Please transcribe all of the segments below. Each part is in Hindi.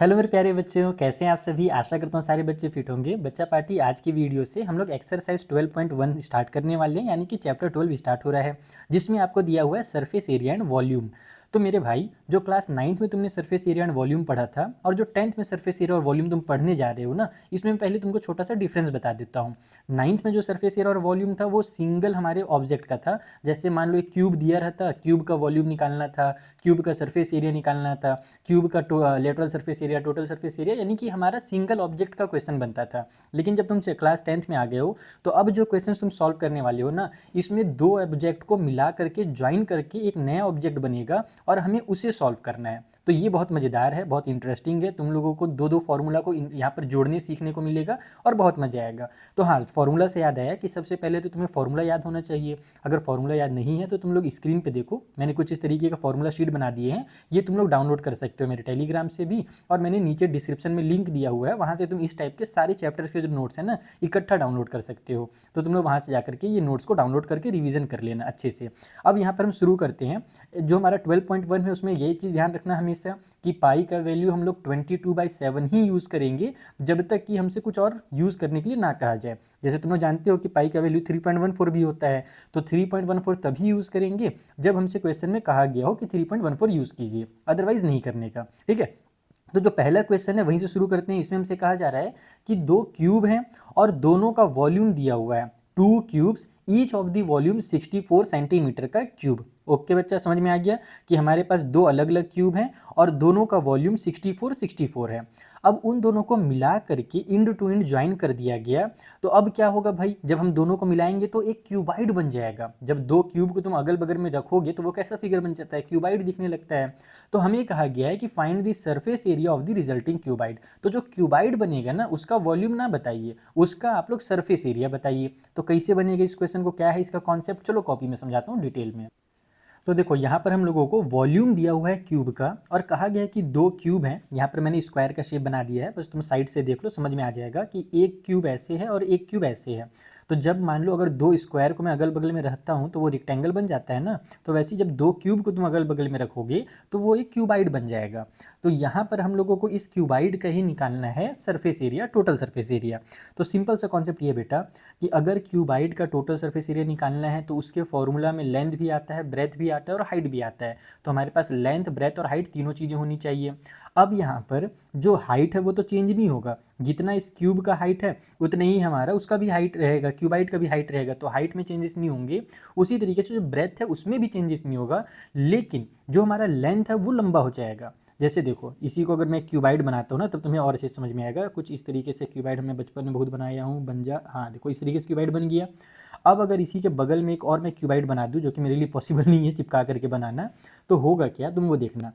हेलो मेरे प्यारे बच्चों, कैसे हैं आप सभी। आशा करता हूँ सारे बच्चे फिट होंगे। बच्चा पार्टी आज की वीडियो से हम लोग एक्सरसाइज 12.1 स्टार्ट करने वाले हैं, यानी कि चैप्टर 12 स्टार्ट हो रहा है, जिसमें आपको दिया हुआ है सरफेस एरिया एंड वॉल्यूम। तो मेरे भाई, जो क्लास 9th में तुमने सरफेस एरिया एंड वॉल्यूम पढ़ा था और जो 10th में सरफेस एरिया और वॉल्यूम तुम पढ़ने जा रहे हो ना, इसमें मैं पहले तुमको छोटा सा डिफरेंस बता देता हूँ। 9th में जो सरफेस एरिया और वॉल्यूम था वो सिंगल हमारे ऑब्जेक्ट का था। जैसे मान लो एक क्यूब दिया रहता, क्यूब का वॉल्यूम निकालना था, क्यूब का सरफेस एरिया निकालना था, क्यूब का lateral surface area, total surface area, यानी कि हमारा सिंगल ऑब्जेक्ट का क्वेश्चन बनता था। लेकिन जब तुम क्लास 10th में आ गए हो, तो अब जो क्वेश्चन तुम सॉल्व करने वाले हो ना, इसमें दो ऑब्जेक्ट को मिला करके ज्वाइन करके एक नया ऑब्जेक्ट बनेगा और हमें उसे सॉल्व करना है। तो ये बहुत मज़ेदार है, बहुत इंटरेस्टिंग है। तुम लोगों को दो दो फॉर्मूला को यहाँ पर जोड़ने सीखने को मिलेगा और बहुत मजा आएगा। तो हाँ, फॉर्मूला से याद आया कि सबसे पहले तो तुम्हें फॉर्मूला याद होना चाहिए। अगर फॉर्मूला याद नहीं है तो तुम लोग स्क्रीन पे देखो, मैंने कुछ इस तरीके का फॉर्मूला शीट बना दिए हैं। ये तुम लोग डाउनलोड कर सकते हो मेरे टेलीग्राम से भी, और मैंने नीचे डिस्क्रिप्शन में लिंक दिया हुआ है, वहाँ से तुम इस टाइप के सारे चैप्टर्स के जो नोट्स हैं ना, इकट्ठा डाउनलोड कर सकते हो। तो तुम लोग वहाँ से जाकर के ये नोट्स को डाउनलोड करके रिवीजन कर लेना अच्छे से। अब यहाँ पर हम शुरू करते हैं। जो हमारा 12.1 है उसमें ये चीज़ ध्यान रखना हमेशा कि पाई का वैल्यू हम लोग 22/7 ही यूज़ करेंगे, जब तक कि हमसे कुछ और यूज़ करने के लिए ना कहा जाए। जैसे तुम लोग जानते हो कि पाई का वैल्यू 3.14 भी होता है, तो 3.14 तभी यूज़ करेंगे जब हमसे क्वेश्चन में कहा गया हो कि 3.14 यूज़ कीजिए, अदरवाइज नहीं करने का। ठीक है, तो जो पहला क्वेश्चन है वहीं से शुरू करते हैं। इसमें हमसे कहा जा रहा है कि दो क्यूब हैं और दोनों का वॉल्यूम दिया हुआ है, to cubes, each of the volume 64 centimetre का क्यूब। ओके बच्चा, समझ में आ गया कि हमारे पास दो अलग अलग क्यूब हैं और दोनों का वॉल्यूम 64 है। अब उन दोनों को मिला करके इंड टू इंड ज्वाइन कर दिया गया। तो अब क्या होगा भाई, जब हम दोनों को मिलाएंगे तो एक क्यूबाइड बन जाएगा। जब दो क्यूब को तुम अगल बगल में रखोगे तो वो कैसा फिगर बन जाता है, क्यूबाइड दिखने लगता है। तो हमें कहा गया है कि find the surface area of the resulting cuboid. तो जो क्यूबाइड बनेगा ना, उसका वॉल्यूम ना बताइए, उसका आप लोग सरफेस एरिया बताइए। तो कैसे बनेगा इस क्वेश्चन को, क्या है इसका कॉन्सेप्ट, चलो कॉपी में समझाता हूँ डिटेल में। तो देखो, यहाँ पर हम लोगों को वॉल्यूम दिया हुआ है क्यूब का और कहा गया है कि दो क्यूब हैं। यहाँ पर मैंने स्क्वायर का शेप बना दिया है, बस तुम साइड से देख लो, समझ में आ जाएगा कि एक क्यूब ऐसे है और एक क्यूब ऐसे है। तो जब मान लो अगर दो स्क्वायर को मैं अगल बगल में रखता हूँ तो वो रेक्टेंगल बन जाता है ना। तो वैसे ही जब दो क्यूब को तुम अगल बगल में रखोगे तो वो एक क्यूबाइड बन जाएगा। तो यहाँ पर हम लोगों को इस क्यूबाइड का ही निकालना है surface area, total surface area. तो सिंपल सा कॉन्सेप्ट ये बेटा कि अगर क्यूबाइड का टोटल सरफेस एरिया निकालना है तो उसके फॉर्मूला में लेंथ भी आता है, ब्रेथ भी आता है और हाइट भी आता है। तो हमारे पास लेंथ, ब्रेथ और हाइट तीनों चीज़ें होनी चाहिए। अब यहाँ पर जो हाइट है वो तो चेंज नहीं होगा, जितना इस क्यूब का हाइट है उतने ही हमारा उसका भी हाइट रहेगा, क्यूबाइड का भी हाइट रहेगा, तो हाइट में चेंजेस नहीं होंगे। उसी तरीके से जो ब्रेथ है उसमें भी चेंजेस नहीं होगा, लेकिन जो हमारा लेंथ है वो लंबा हो जाएगा। जैसे देखो, इसी को अगर मैं क्यूबाइड बनाता हूँ ना, तब तुम्हें और अच्छे समझ में आएगा। कुछ इस तरीके से क्यूबाइड हमने बचपन में बहुत बनाया हूँ, बन जा, हाँ देखो इस तरीके से क्यूबाइड बन गया। अब अगर इसी के बगल में एक और मैं क्यूबाइड बना दूँ, जो कि मेरे लिए पॉसिबल नहीं है चिपका करके बनाना, तो होगा क्या, तुम वो देखना।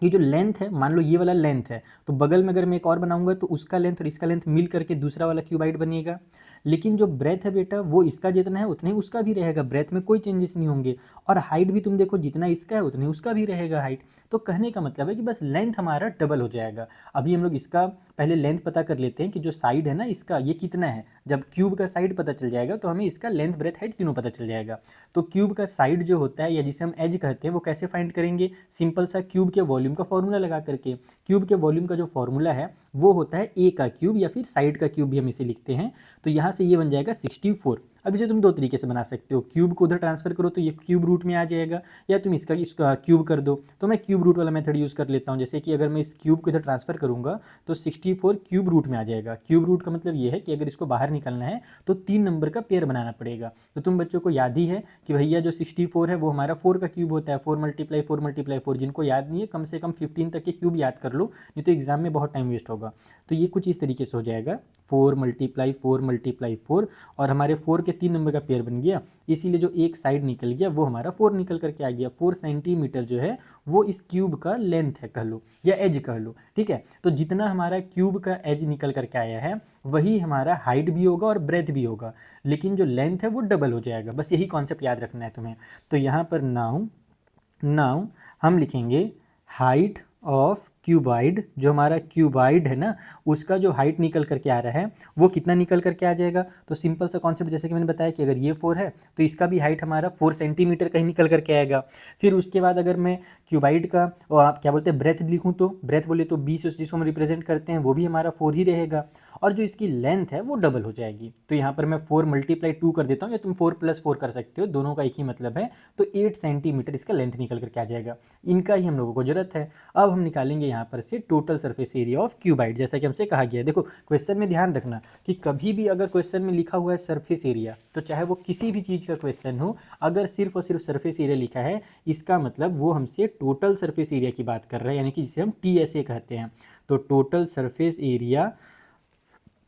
ये जो लेंथ है, मान लो ये वाला लेंथ है, तो बगल में अगर मैं एक और बनाऊंगा तो उसका लेंथ और इसका लेंथ मिल करके दूसरा वाला क्यूबाइड बनेगा। लेकिन जो ब्रेथ है बेटा, वो इसका जितना है उतना ही उसका भी रहेगा, ब्रेथ में कोई चेंजेस नहीं होंगे। और हाइट भी तुम देखो, जितना इसका है उतना ही उसका भी रहेगा हाइट। तो कहने का मतलब है कि बस लेंथ हमारा डबल हो जाएगा। अभी हम लोग इसका पहले लेंथ पता कर लेते हैं कि जो साइड है ना इसका, ये कितना है। जब क्यूब का साइड पता चल जाएगा तो हमें इसका लेंथ, ब्रेथ, हाइट तीनों पता चल जाएगा। तो क्यूब का साइड जो होता है, या जिसे हम एज कहते हैं, वो कैसे फाइंड करेंगे, सिंपल सा क्यूब के वॉल्यूम का फॉर्मूला लगा करके। क्यूब के वॉल्यूम का जो फॉर्मूला है वो होता है ए का क्यूब, या फिर साइड का क्यूब भी हम इसे लिखते हैं। तो यहाँ से ये बन जाएगा 64। अब इसे तुम दो तरीके से बना सकते हो, क्यूब को उधर ट्रांसफर करो तो ये क्यूब रूट में आ जाएगा, या तुम इसका क्यूब कर दो। तो मैं क्यूब रूट वाला मेथड यूज़ कर लेता हूँ। जैसे कि अगर मैं इस क्यूब को इधर ट्रांसफर करूँगा तो 64 क्यूब रूट में आ जाएगा। क्यूब रूट का मतलब ये है कि अगर इसको बाहर निकलना है तो 3 नंबर का पेयर बनाना पड़ेगा। तो तुम बच्चों को याद ही है कि भैया जो 64 है वो हमारा 4 का क्यूब होता है, 4 × 4 × 4। जिनको याद नहीं है कम से कम 15 तक के क्यूब याद कर लो, नहीं तो एग्जाम में बहुत टाइम वेस्ट होगा। तो ये कुछ इस तरीके से हो जाएगा, 4 × 4 × 4, और हमारे 4 के 3 नंबर का पेयर बन गया। इसीलिए जो एक साइड निकल गया वो हमारा 4 निकल करके आ गया। 4 सेंटीमीटर जो है वो इस क्यूब का लेंथ है कह लो, या एज कह लो। ठीक है, तो जितना हमारा क्यूब का एज निकल करके आया है वही हमारा हाइट भी होगा और ब्रेथ भी होगा, लेकिन जो लेंथ है वो डबल हो जाएगा। बस यही कॉन्सेप्ट याद रखना है तुम्हें। तो यहाँ पर नाउ हम लिखेंगे हाइट ऑफ क्यूबाइड, जो हमारा क्यूबाइड है ना उसका जो हाइट निकल करके आ रहा है वो कितना निकल करके आ जाएगा। तो सिंपल सा कॉन्सेप्ट, जैसे कि मैंने बताया कि अगर ये 4 है तो इसका भी हाइट हमारा 4 सेंटीमीटर का ही निकल करके आएगा। फिर उसके बाद अगर मैं क्यूबाइड का आप क्या बोलते हैं ब्रेथ लिखूँ, तो ब्रेथ बोले तो 20 जिसको हम रिप्रेजेंट करते हैं वो भी हमारा 4 ही रहेगा, और जो इसकी लेंथ है वो डबल हो जाएगी। तो यहाँ पर मैं 4 × 2 कर देता हूँ, या तुम 4 + 4 कर सकते हो, दोनों का एक ही मतलब है। तो 8 सेंटीमीटर इसका लेंथ निकल करके आ जाएगा। इनका ही हम लोगों को जरूरत है। अब हम निकालेंगे यहाँ पर से total surface area of cuboid, जैसा कि हमसे कहा गया है। देखो क्वेश्चन में ध्यान रखना कि कभी भी अगर क्वेश्चन में लिखा हुआ है सरफेस एरिया, तो चाहे वो किसी भी चीज़ का क्वेश्चन हो, अगर सिर्फ और सिर्फ सरफेस एरिया लिखा है, इसका मतलब वो हमसे टोटल सरफेस एरिया की बात कर रहा है, यानी कि जिसे हम TSA कहते हैं। तो total surface area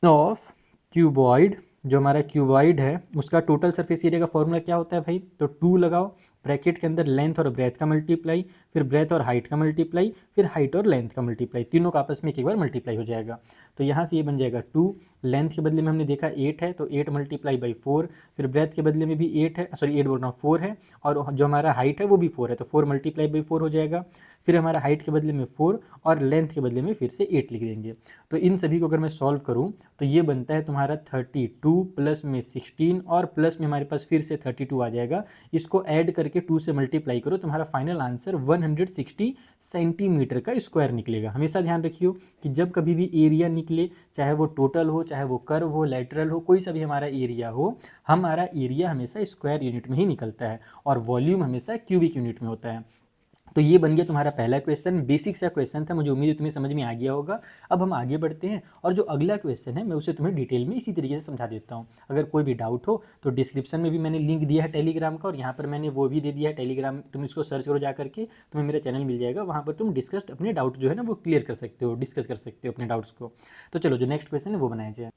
of cuboid, जो हमारा क्यूबॉइड है उसका टोटल सरफेस एरिया का फॉर्मूला क्या होता है भाई, तो 2 लगाओ, ब्रैकेट के अंदर लेंथ और ब्रेथ का मल्टीप्लाई, फिर ब्रेथ और हाइट का मल्टीप्लाई, फिर हाइट और लेंथ का मल्टीप्लाई, तीनों का आपस में एक बार मल्टीप्लाई हो जाएगा। तो यहाँ से ये बन जाएगा 2, लेंथ के बदले में हमने देखा 8 है तो 8 × 4, फिर ब्रेथ के बदले में भी 8 है, सॉरी 8 बोल रहा हूँ 4 है, और जो हमारा हाइट है वो भी 4 है, तो 4 × 4 हो जाएगा। फिर हमारा हाइट के बदले में 4 और लेंथ के बदले में फिर से 8 लिख देंगे। तो इन सभी को अगर मैं सॉल्व करूँ तो ये बनता है तुम्हारा 32 प्लस में 16 और प्लस में हमारे पास फिर से 32 आ जाएगा। इसको ऐड करके 2 से मल्टीप्लाई करो, तुम्हारा फाइनल आंसर 160 सेंटीमीटर का स्क्वायर निकलेगा। हमेशा ध्यान रखियो कि जब कभी भी एरिया निकले, चाहे वो टोटल हो, चाहे वो कर्व हो, लैटरल हो, कोई सा भी हमारा एरिया हो, हमारा एरिया हमेशा स्क्वायर यूनिट में ही निकलता है और वॉल्यूम हमेशा क्यूबिक यूनिट में होता है। तो ये बन गया तुम्हारा पहला क्वेश्चन, बेसिक सा क्वेश्चन था, मुझे उम्मीद है तुम्हें समझ में आ गया होगा। अब हम आगे बढ़ते हैं और जो अगला क्वेश्चन है मैं उसे तुम्हें डिटेल में इसी तरीके से समझा देता हूँ। अगर कोई भी डाउट हो तो डिस्क्रिप्शन में भी मैंने लिंक दिया है टेलीग्राम का, और यहाँ पर मैंने वो भी दे दिया है टेलीग्राम, तुम इसको सर्च करो जा करके, तुम्हें मेरा चैनल मिल जाएगा, वहाँ पर तुम डिस्कस अपने डाउट जो है ना वो क्लियर कर सकते हो, डिस्कस कर सकते हो अपने डाउट्स को। तो चलो जो नेक्स्ट क्वेश्चन है वो बनाया जाए।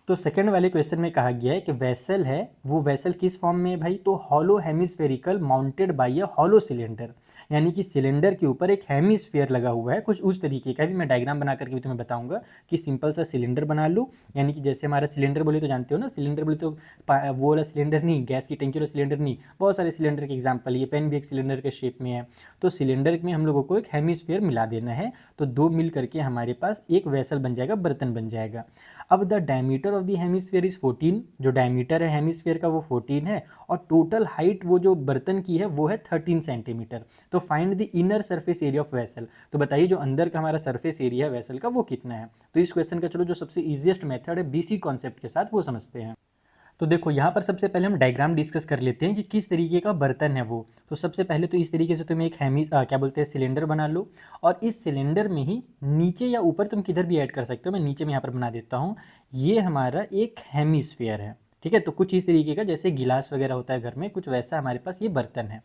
तो सेकंड वाले क्वेश्चन में कहा गया है कि वेसल है, वो वेसल किस फॉर्म में है भाई, तो hollow hemispherical mounted by a hollow cylinder, यानी कि सिलेंडर के ऊपर एक हेमिस्फेयर लगा हुआ है, कुछ उस तरीके का भी मैं डायग्राम बना करके भी तुम्हें बताऊंगा कि सिंपल सा सिलेंडर बना लो। यानी कि जैसे हमारा सिलेंडर बोले तो जानते हो ना, सिलेंडर बोले तो वो वाला सिलेंडर नहीं, गैस की टंकी वाला सिलेंडर नहीं, बहुत सारे सिलेंडर के एग्जाम्पल, ये पेन भी एक सिलेंडर के शेप में है। तो सिलेंडर में हम लोगों को एक हेमिस्फेयर मिला देना है, तो दो मिल करके हमारे पास एक वेसल बन जाएगा, बर्तन बन जाएगा। अब the diameter of the hemisphere is 14, जो डायमीटर है हेमिस्फेयर का वो 14 है, और टोटल हाइट वो जो बर्तन की है वो है 13 सेंटीमीटर। तो find the inner surface area of vessel, तो बताइए जो अंदर का हमारा सरफेस एरिया है वेसल का वो कितना है। तो इस क्वेश्चन का चलो जो सबसे ईजिएस्ट मेथड है बेसिक कॉन्सेप्ट के साथ वो समझते हैं। तो देखो यहाँ पर सबसे पहले हम डायग्राम डिस्कस कर लेते हैं कि किस तरीके का बर्तन है वो। तो सबसे पहले तो इस तरीके से तुम एक क्या बोलते हैं सिलेंडर बना लो, और इस सिलेंडर में ही नीचे या ऊपर तुम किधर भी ऐड कर सकते हो, मैं नीचे में यहाँ पर बना देता हूँ। ये हमारा एक हेमिस्फीयर है, ठीक है। तो कुछ इस तरीके का जैसे गिलास वगैरह होता है घर में, कुछ वैसा हमारे पास ये बर्तन है।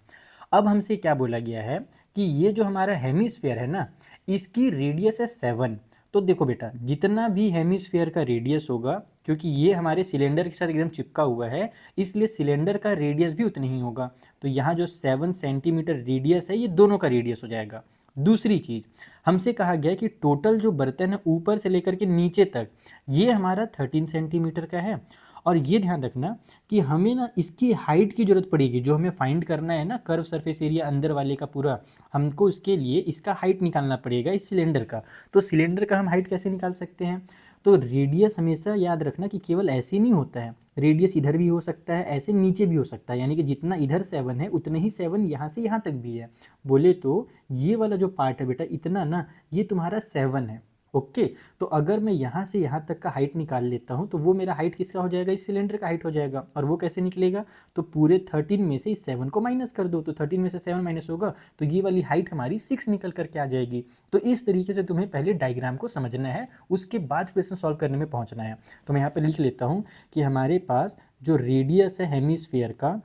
अब हमसे क्या बोला गया है कि ये जो हमारा हेमिस्फीयर है ना, इसकी रेडियस है 7। तो देखो बेटा, जितना भी हेमिस्फीयर का रेडियस होगा, क्योंकि ये हमारे सिलेंडर के साथ एकदम चिपका हुआ है, इसलिए सिलेंडर का रेडियस भी उतना ही होगा। तो यहाँ जो 7 सेंटीमीटर रेडियस है, ये दोनों का रेडियस हो जाएगा। दूसरी चीज़, हमसे कहा गया कि टोटल जो बर्तन है ऊपर से लेकर के नीचे तक, ये हमारा 13 सेंटीमीटर का है। और ये ध्यान रखना कि हमें ना इसकी हाइट की ज़रूरत पड़ेगी, जो हमें फाइंड करना है ना कर्व सरफेस एरिया अंदर वाले का पूरा, हमको इसके लिए इसका हाइट निकालना पड़ेगा इस सिलेंडर का। तो सिलेंडर का हम हाइट कैसे निकाल सकते हैं, तो रेडियस हमेशा याद रखना कि केवल ऐसे नहीं होता है, रेडियस इधर भी हो सकता है, ऐसे नीचे भी हो सकता है, यानी कि जितना इधर 7 है उतने ही 7 यहाँ से यहाँ तक भी है। बोले तो ये वाला जो पार्ट है बेटा इतना ना, ये तुम्हारा 7 है, ओके। तो अगर मैं यहाँ से यहाँ तक का हाइट निकाल लेता हूँ तो वो मेरा हाइट किसका हो जाएगा, इस सिलेंडर का हाइट हो जाएगा। और वो कैसे निकलेगा, तो पूरे 13 में से इस 7 को माइनस कर दो, तो 13 में से 7 माइनस होगा तो ये वाली हाइट हमारी 6 निकल करके आ जाएगी। तो इस तरीके से तुम्हें पहले डायग्राम को समझना है, उसके बाद क्वेश्चन सॉल्व करने में पहुँचना है। तो मैं यहाँ पर लिख लेता हूँ कि हमारे पास जो रेडियस है हेमिस्फीयर का,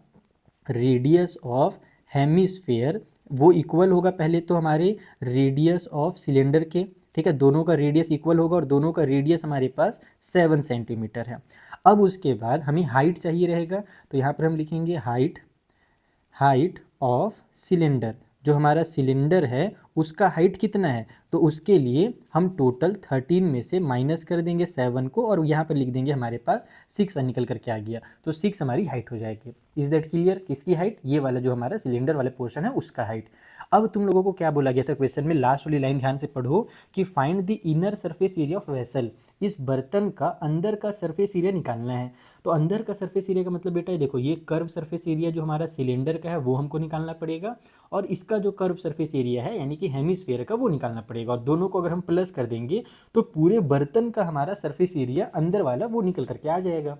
रेडियस ऑफ हेमिस्फीयर वो इक्वल होगा पहले तो हमारे रेडियस ऑफ सिलेंडर के, ठीक है। दोनों का रेडियस इक्वल होगा और दोनों का रेडियस हमारे पास 7 सेंटीमीटर है। अब उसके बाद हमें हाइट चाहिए रहेगा, तो यहाँ पर हम लिखेंगे हाइट ऑफ सिलेंडर। जो हमारा सिलेंडर है उसका हाइट कितना है, तो उसके लिए हम टोटल 13 में से माइनस कर देंगे 7 को और यहाँ पर लिख देंगे हमारे पास 6 निकल करके आ गया, तो 6 हमारी हाइट हो जाएगी। Is that clear? किसकी हाइट? ये वाला जो हमारा सिलेंडर वाला पोर्शन है उसका हाइट। अब तुम लोगों को क्या बोला गया था क्वेश्चन में, लास्ट वाली लाइन ध्यान से पढ़ो कि find the inner surface area of vessel, इस बर्तन का अंदर का सरफेस एरिया निकालना है। तो अंदर का सरफेस एरिया का मतलब बेटा ये देखो, ये कर्व सरफेस एरिया जो हमारा सिलेंडर का है वो हमको निकालना पड़ेगा, और इसका जो कर्व सरफेस एरिया है यानी कि हेमिस्फीयर का वो निकालना पड़ेगा, और दोनों को अगर हम प्लस कर देंगे तो पूरे बर्तन का हमारा सरफेस एरिया अंदर वाला वो निकल करके आ जाएगा।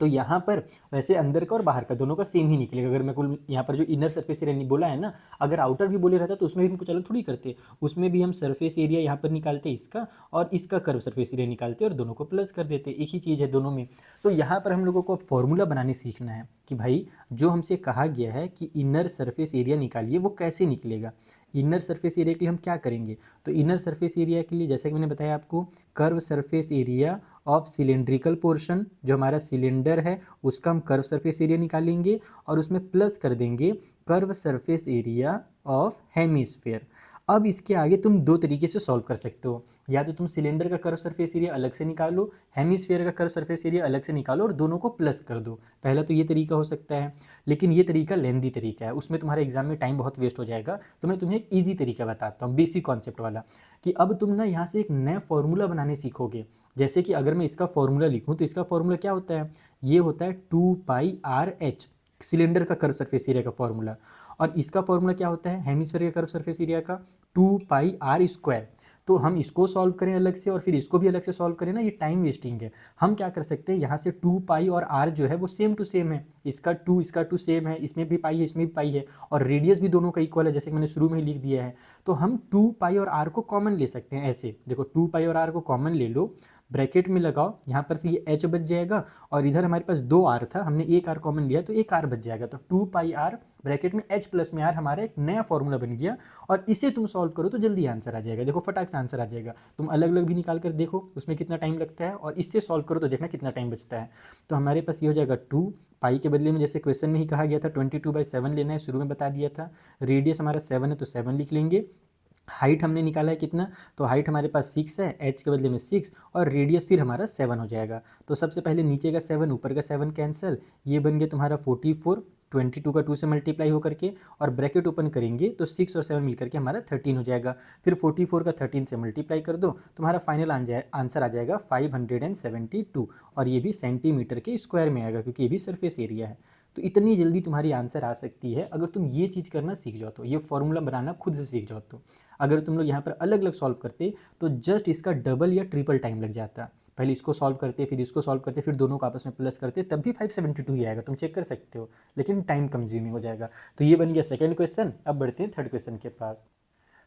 तो यहाँ पर वैसे अंदर का और बाहर का दोनों का सेम ही निकलेगा। अगर मैं कुल यहाँ पर जो इनर सरफेस एरिया बोला है ना, अगर आउटर भी बोले रहता तो उसमें भी हमको चलो थोड़ी करते, उसमें भी हम सरफेस एरिया यहाँ पर निकालते इसका और इसका कर्व सरफेस एरिया निकालते और दोनों को प्लस कर देते, एक ही चीज़ है दोनों में। तो यहाँ पर हम लोगों को फॉर्मूला बनाने सीखना है कि भाई जो हमसे कहा गया है कि इनर सरफेस एरिया निकालिए, वो कैसे निकलेगा। इनर सरफेस एरिया के लिए हम क्या करेंगे, तो इनर सरफेस एरिया के लिए जैसे कि मैंने बताया आपको, curve surface area of cylindrical portion, जो हमारा सिलेंडर है उसका हम कर्व सरफेस एरिया निकालेंगे और उसमें प्लस कर देंगे curve surface area of hemisphere. अब इसके आगे तुम दो तरीके से सॉल्व कर सकते हो, या तो तुम सिलेंडर का कर्व सरफेस एरिया अलग से निकालो, हेमिस्फीयर का कर्व सरफेस एरिया अलग से निकालो और दोनों को प्लस कर दो। पहला तो ये तरीका हो सकता है, लेकिन ये तरीका लेंदी तरीका है, उसमें तुम्हारे एग्जाम में टाइम बहुत वेस्ट हो जाएगा। तो मैं तुम्हें एक ईजी तरीका बताता हूँ, बेसिक कॉन्सेप्ट वाला, कि अब तुम ना यहाँ से एक नया फॉर्मूला बनाने सीखोगे। जैसे कि अगर मैं इसका फॉर्मूला लिखूँ तो इसका फॉर्मूला क्या होता है, ये होता है 2πRh, सिलेंडर का कर्व सरफेस एरिया का फॉर्मूला, और इसका फॉर्मूला क्या होता है हेमिस्फीयर के कर्व सरफेस एरिया का 2πr²। तो हम इसको सॉल्व करें अलग से और फिर इसको भी अलग से सॉल्व करें ना, ये टाइम वेस्टिंग है। हम क्या कर सकते हैं, यहाँ से 2π और r जो है वो सेम टू सेम है, इसका 2 सेम है, इसमें भी पाई है इसमें भी पाई है, और रेडियस भी दोनों का इक्वल है जैसे कि मैंने शुरू में ही लिख दिया है। तो हम 2π और r को कॉमन ले सकते हैं, ऐसे देखो 2π और r को कॉमन ले लो, ब्रैकेट में लगाओ, यहाँ पर से ये h बच जाएगा और इधर हमारे पास 2r था, हमने एक r कॉमन लिया तो एक r बच जाएगा, तो 2πr ब्रैकेट में h प्लस में r हमारा एक नया फॉर्मूला बन गया। और इसे तुम सॉल्व करो तो जल्दी आंसर आ जाएगा, देखो फटाक से आंसर आ जाएगा। तुम अलग अलग भी निकाल कर देखो उसमें कितना टाइम लगता है, और इससे सॉल्व करो तो देखना कितना टाइम बचता है। तो हमारे पास ये हो जाएगा 2 पाई के बदले में जैसे क्वेश्चन में ही कहा गया था 22/7 लेना है, शुरू में बता दिया था। रेडियस हमारा 7 है तो 7 लिख लेंगे। हाइट हमने निकाला है कितना, तो हाइट हमारे पास 6 है, h के बदले में 6 और रेडियस फिर हमारा 7 हो जाएगा। तो सबसे पहले नीचे का 7 ऊपर का 7 कैंसिल, ये बन गया तुम्हारा 44, 22 का 2 से मल्टीप्लाई होकर के, और ब्रैकेट ओपन करेंगे तो 6 और 7 मिलकर के हमारा 13 हो जाएगा। फिर 44 का 13 से मल्टीप्लाई कर दो, तुम्हारा फाइनल आंसर आ जाएगा 572, और ये भी सेंटीमीटर के स्क्वायर में आएगा क्योंकि ये भी सरफेस एरिया है। तो इतनी जल्दी तुम्हारी आंसर आ सकती है अगर तुम ये चीज़ करना सीख जाओ, तो ये फॉर्मूला बनाना खुद से सीख जाओ। तो अगर तुम लोग यहाँ पर अलग अलग सॉल्व करते तो जस्ट इसका डबल या ट्रिपल टाइम लग जाता। पहले इसको सॉल्व करते, फिर इसको सॉल्व करते, फिर दोनों को आपस में प्लस करते, तब भी 572 ही आएगा, तुम चेक कर सकते हो, लेकिन टाइम कंज्यूमिंग हो जाएगा। तो ये बन गया सेकेंड क्वेश्चन। अब बढ़ते हैं थर्ड क्वेश्चन के पास।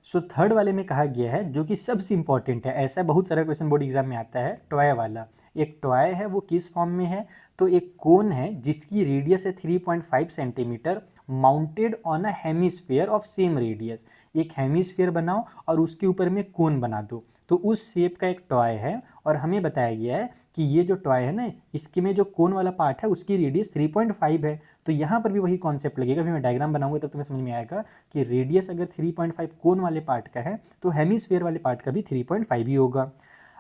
सो थर्ड वाले में कहा गया है, जो कि सबसे इंपॉर्टेंट है, ऐसा बहुत सारा क्वेश्चन बोर्ड एग्जाम में आता है, टॉय वाला। एक टॉय है वो किस फॉर्म में है, तो एक कोन है जिसकी रेडियस है 3.5 centimetre, mounted on a hemisphere of same radius. एक हेमिस्फीयर बनाओ और उसके ऊपर में कोन बना दो, तो उस शेप का एक टॉय है। और हमें बताया गया है कि ये जो टॉय है ना, इसके में जो कोन वाला पार्ट है उसकी रेडियस 3.5 है। तो यहाँ पर भी वही कॉन्सेप्ट लगेगा, अभी मैं डायग्राम बनाऊंगा तब तुम्हें समझ में आएगा कि रेडियस अगर 3.5 कोन वाले पार्ट का है तो हेमिस्फीयर वाले पार्ट का भी 3.5 ही होगा।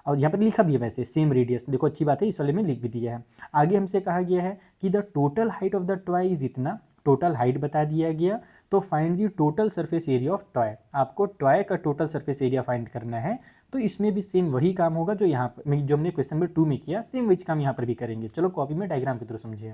और यहाँ पर लिखा भी है वैसे सेम रेडियस, देखो अच्छी बात है, इस वाले में लिख भी दिया है। आगे हमसे कहा गया है कि the total height of the toy is इतना, टोटल हाइट बता दिया गया। तो find the total surface area of toy, आपको टॉय का टोटल सरफेस एरिया फाइंड करना है। तो इसमें भी सेम वही काम होगा जो यहाँ पर जो हमने क्वेश्चन नंबर 2 में किया, सेम वही काम यहाँ पर भी करेंगे। चलो कॉपी में डायग्राम के थ्रू समझिए।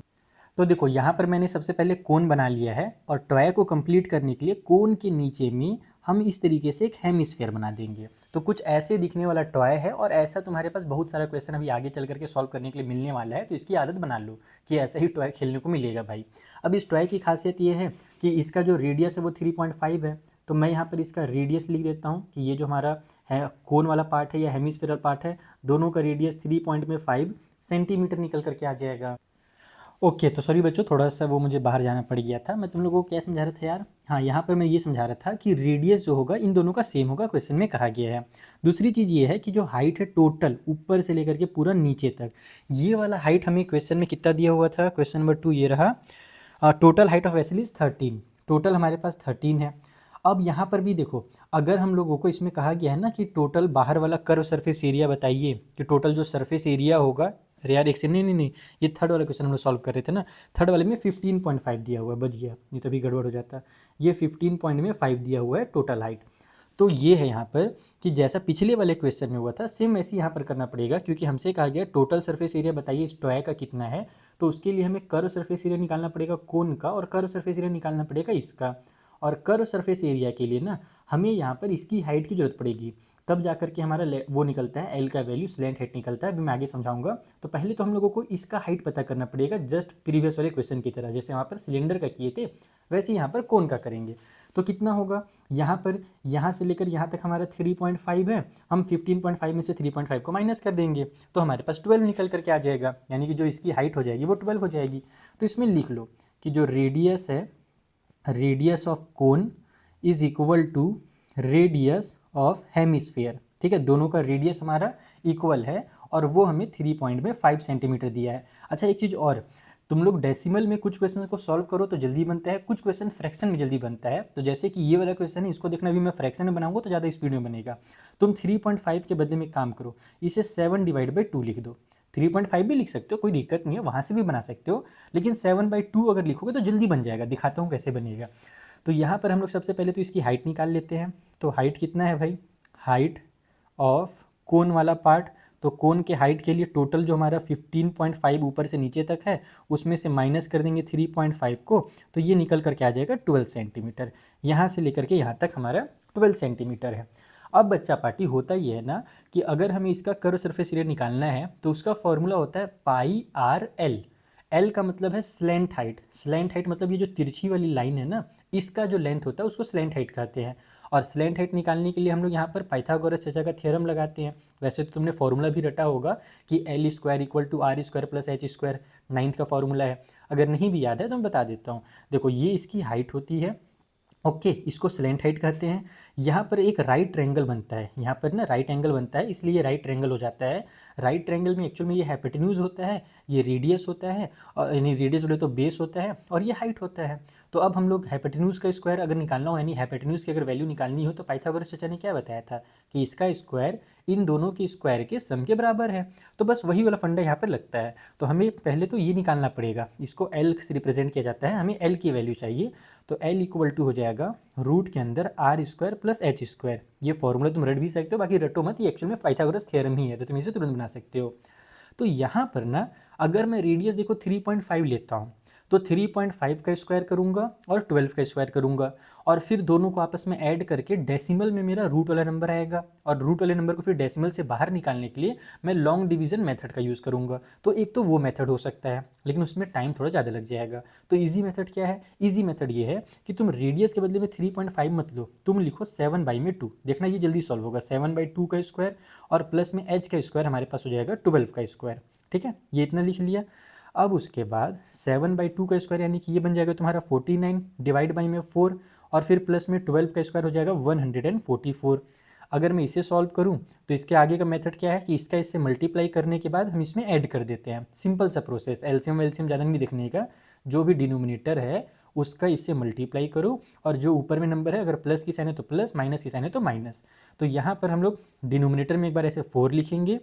तो देखो यहाँ पर मैंने सबसे पहले कोन बना लिया है, और टॉय को कंप्लीट करने के लिए कोन के नीचे में हम इस तरीके से एक हेमिस्फीयर बना देंगे। तो कुछ ऐसे दिखने वाला टॉय है, और ऐसा तुम्हारे पास बहुत सारा क्वेश्चन अभी आगे चल करके सॉल्व करने के लिए मिलने वाला है, तो इसकी आदत बना लो कि ऐसा ही टॉय खेलने को मिलेगा भाई। अब इस टॉय की खासियत ये है कि इसका जो रेडियस है वो 3.5 है, तो मैं यहाँ पर इसका रेडियस लिख देता हूँ कि ये जो हमारा है कोन वाला पार्ट है या हेमिस्फीयर पार्ट है, दोनों का रेडियस 3.5 सेंटीमीटर निकल करके आ जाएगा। ओके, तो सॉरी बच्चों, थोड़ा सा वो मुझे बाहर जाना पड़ गया था। मैं तुम लोगों को क्या समझा रहा था यार, हाँ यहाँ पर मैं ये समझा रहा था कि रेडियस जो होगा इन दोनों का सेम होगा, क्वेश्चन में कहा गया है। दूसरी चीज़ ये है कि जो हाइट है टोटल ऊपर से लेकर के पूरा नीचे तक, ये वाला हाइट हमें क्वेश्चन में कितना दिया हुआ था, क्वेश्चन नंबर 2 ये रहा, total height of vessel is 13, total हमारे पास 13 है। अब यहाँ पर भी देखो, अगर हम लोगों को इसमें कहा गया है ना कि टोटल बाहर वाला कर्व सरफेस एरिया बताइए, कि टोटल जो सरफेस एरिया होगा। अरे यार एक से नहीं, ये थर्ड वाला क्वेश्चन हम लोग सॉल्व कर रहे थे ना, थर्ड वाले में 15.5 दिया हुआ है, बच गया, नहीं तो अभी गड़बड़ हो जाता। ये 15.5 दिया हुआ है टोटल हाइट। तो ये है यहाँ पर कि जैसा पिछले वाले क्वेश्चन में हुआ था सेम ऐसे यहाँ पर करना पड़ेगा, क्योंकि हमसे कहा गया टोटल सरफेस एरिया बताइए इस टॉय का कितना है। तो उसके लिए हमें कर्व सरफेस एरिया निकालना पड़ेगा कोन का, और कर्व सरफेस एरिया निकालना पड़ेगा इसका। और कर्व सरफेस एरिया के लिए ना हमें यहाँ पर इसकी हाइट की जरूरत पड़ेगी, तब जाकर के हमारा वो निकलता है, एल का वैल्यू स्लैंट हाइट निकलता है। अभी मैं आगे समझाऊंगा। तो पहले तो हम लोगों को इसका हाइट पता करना पड़ेगा, जस्ट प्रीवियस वाले क्वेश्चन की तरह, जैसे वहाँ पर सिलेंडर का किए थे वैसे यहाँ पर कोन का करेंगे। तो कितना होगा यहाँ पर, यहाँ से लेकर यहाँ तक हमारा 3.5 है, हम 15.5 में से 3.5 को माइनस कर देंगे तो हमारे पास 12 निकल करके आ जाएगा, यानी कि जो इसकी हाइट हो जाएगी वो 12 हो जाएगी। तो इसमें लिख लो कि जो रेडियस है, radius of cone is equal to radius of hemisphere. ठीक है, दोनों का रेडियस हमारा इक्वल है और वो हमें 3.5 सेंटीमीटर दिया है। अच्छा एक चीज़ और, तुम लोग डेसिमल में कुछ क्वेश्चन को सॉल्व करो तो जल्दी बनता है, कुछ क्वेश्चन फ्रैक्शन में जल्दी बनता है। तो जैसे कि ये वाला क्वेश्चन है, इसको देखना भी मैं फ्रैक्शन में बनाऊंगा तो ज़्यादा स्पीड में बनेगा। तुम 3.5 के बदले में काम करो, इसे 7/2 लिख दो। 3.5 भी लिख सकते हो, कोई दिक्कत नहीं है, वहाँ से भी बना सकते हो, लेकिन 7/2 अगर लिखोगे तो जल्दी बन जाएगा। दिखाता हूँ कैसे बनेगा। तो यहाँ पर हम लोग सबसे पहले तो इसकी हाइट निकाल लेते हैं। तो हाइट कितना है भाई, हाइट ऑफ कोन वाला पार्ट, तो कोन के हाइट के लिए टोटल जो हमारा 15.5 ऊपर से नीचे तक है उसमें से माइनस कर देंगे 3.5 को, तो ये निकल करके आ जाएगा 12 सेंटीमीटर। यहाँ से लेकर के यहाँ तक हमारा 12 सेंटीमीटर है। अब बच्चा पार्टी होता ये है ना कि अगर हमें इसका कर्व सरफेस एरिया निकालना है तो उसका फॉर्मूला होता है पाई आर एल। एल का मतलब है स्लैंट हाइट, स्लैंट हाइट मतलब ये जो तिरछी वाली लाइन है ना, इसका जो लेंथ होता है उसको स्लैंट हाइट कहते हैं। और स्लैंट हाइट निकालने के लिए हम लोग यहाँ पर पाइथागोरस चाचा का थ्योरम लगाते हैं। वैसे तो तुमने फॉर्मूला भी रटा होगा कि L square equal to R square plus H square, 9th का फॉर्मूला है। अगर नहीं भी याद है तो मैं बता देता हूँ। देखो ये इसकी हाइट होती है, ओके इसको स्लैंट हाइट कहते हैं। यहाँ पर एक राइट ट्रायंगल बनता है, यहाँ पर ना राइट एंगल बनता है, इसलिए ये राइट ट्रायंगल हो जाता है। राइट ट्रायंगल में एक्चुअल में ये हाइपोटेन्यूज होता है, ये रेडियस होता है, और यानी रेडियस बोले तो बेस होता है, और ये हाइट होता है। तो अब हम लोग हाइपोटेन्यूज का स्क्वायर अगर निकालना हो, यानी हाइपोटेन्यूज की अगर वैल्यू निकालनी हो, तो पाइथागोरस चाचा ने क्या बताया था कि इसका स्क्वायर इन दोनों के स्क्वायर के सम के बराबर है। तो बस वही वाला फंडा यहाँ पर लगता है। तो हमें पहले तो ये निकालना पड़ेगा, इसको एल से रिप्रेजेंट किया जाता है, हमें एल की वैल्यू चाहिए। तो एल इक्वल टू हो जाएगा रूट के अंदर R square plus H square. ये फॉर्मूला तुम रट भी सकते हो, बाकी रटो मत, ये एक्चुअल में पाइथागोरस थ्योरम ही है, तो तुम इसे तुरंत बना सकते हो। तो यहाँ पर ना अगर मैं रेडियस देखो 3.5 लेता हूँ, तो 3.5 का स्क्वायर करूँगा और 12 का स्क्वायर करूँगा, और फिर दोनों को आपस में ऐड करके डेसिमल में मेरा रूट वाला नंबर आएगा, और रूट वाले नंबर को फिर डेसिमल से बाहर निकालने के लिए मैं लॉन्ग डिवीजन मेथड का यूज़ करूँगा। तो एक तो वो मेथड हो सकता है, लेकिन उसमें टाइम थोड़ा ज़्यादा लग जाएगा। तो ईजी मेथड क्या है, ईजी मेथड ये है कि तुम रेडियस के बदले में 3.5 मत लो, तुम लिखो 7/2। देखना ये जल्दी सॉल्व होगा, 7/2 का स्क्वायर और प्लस में एच का स्क्वायर हमारे पास हो जाएगा 12 का स्क्वायर। ठीक है, ये इतना लिख लिया। अब उसके बाद 7/2 का स्क्वायर यानी कि ये बन जाएगा तुम्हारा 49 डिवाइड बाई में 4, और फिर प्लस में 12 का स्क्वायर हो जाएगा 144। अगर मैं इसे सॉल्व करूं तो इसके आगे का मेथड क्या है कि इसका इससे मल्टीप्लाई करने के बाद हम इसमें ऐड कर देते हैं। सिंपल सा प्रोसेस, एलसीएम वेलसीएम ज़्यादा नहीं देखने का, जो भी डिनोमिनेटर है उसका इससे मल्टीप्लाई करो, और जो ऊपर में नंबर है अगर प्लस की साइन है तो प्लस, माइनस की साइन है तो माइनस। तो यहाँ पर हम लोग डिनोमिनेटर में एक बार ऐसे 4 लिखेंगे,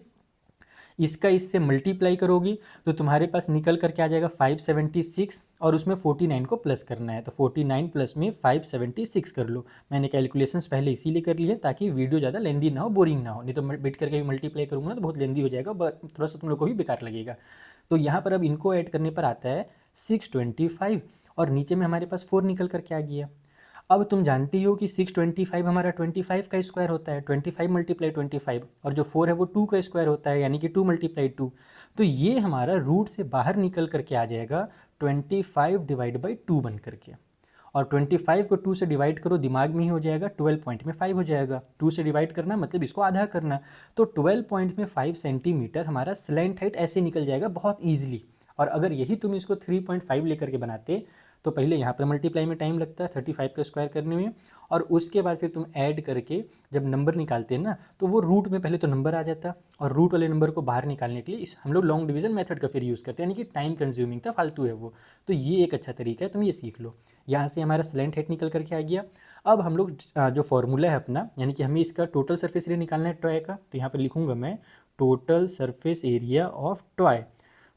इसका इससे मल्टीप्लाई करोगी तो तुम्हारे पास निकल करके आ जाएगा 576, और उसमें 49 को प्लस करना है, तो 49 प्लस में 576 कर लो। मैंने कैलकुलेशंस पहले इसीलिए कर ली है ताकि वीडियो ज़्यादा लेंदी ना हो, बोरिंग ना हो, नहीं तो मैं बैठ करके भी मल्टीप्लाई करूँगा ना तो बहुत लेंदी हो जाएगा, थोड़ा सा तुम लोग को भी बेकार लगेगा। तो यहाँ पर अब इनको ऐड करने पर आता है 625, और नीचे में हमारे पास 4 निकल करके आ गया। अब तुम जानती हो कि 625 हमारा 25 का स्क्वायर होता है, 25 मल्टीप्लाई 25, और जो 4 है वो 2 का स्क्वायर होता है, यानी कि 2 मल्टीप्लाई 2। तो ये हमारा रूट से बाहर निकल करके आ जाएगा 25 डिवाइड बाई 2 बन करके, और 25 को 2 से डिवाइड करो, दिमाग में ही हो जाएगा 12.5 हो जाएगा। 2 से डिवाइड करना मतलब इसको आधा करना, तो 12.5 सेंटीमीटर हमारा स्लैंट हाइट ऐसे निकल जाएगा बहुत ईजिली। और अगर यही तुम इसको 3.5 लेकर के बनाते तो पहले यहाँ पर मल्टीप्लाई में टाइम लगता है 35 का स्क्वायर करने में, और उसके बाद फिर तुम ऐड करके जब नंबर निकालते हैं ना तो वो रूट में पहले तो नंबर आ जाता, और रूट वाले नंबर को बाहर निकालने के लिए हम लोग लॉन्ग डिवीजन मेथड का फिर यूज़ करते हैं, यानी कि टाइम कंज्यूमिंग था, फालतू है वो। तो ये एक अच्छा तरीका है, तुम ये सीख लो। यहाँ से हमारा स्लैंट हाइट निकल करके आ गया। अब हम लोग जो फॉर्मूला है अपना, यानी कि हमें इसका टोटल सरफेस एरिया निकालना है टॉय का, तो यहाँ पर लिखूंगा मैं total surface area of toy.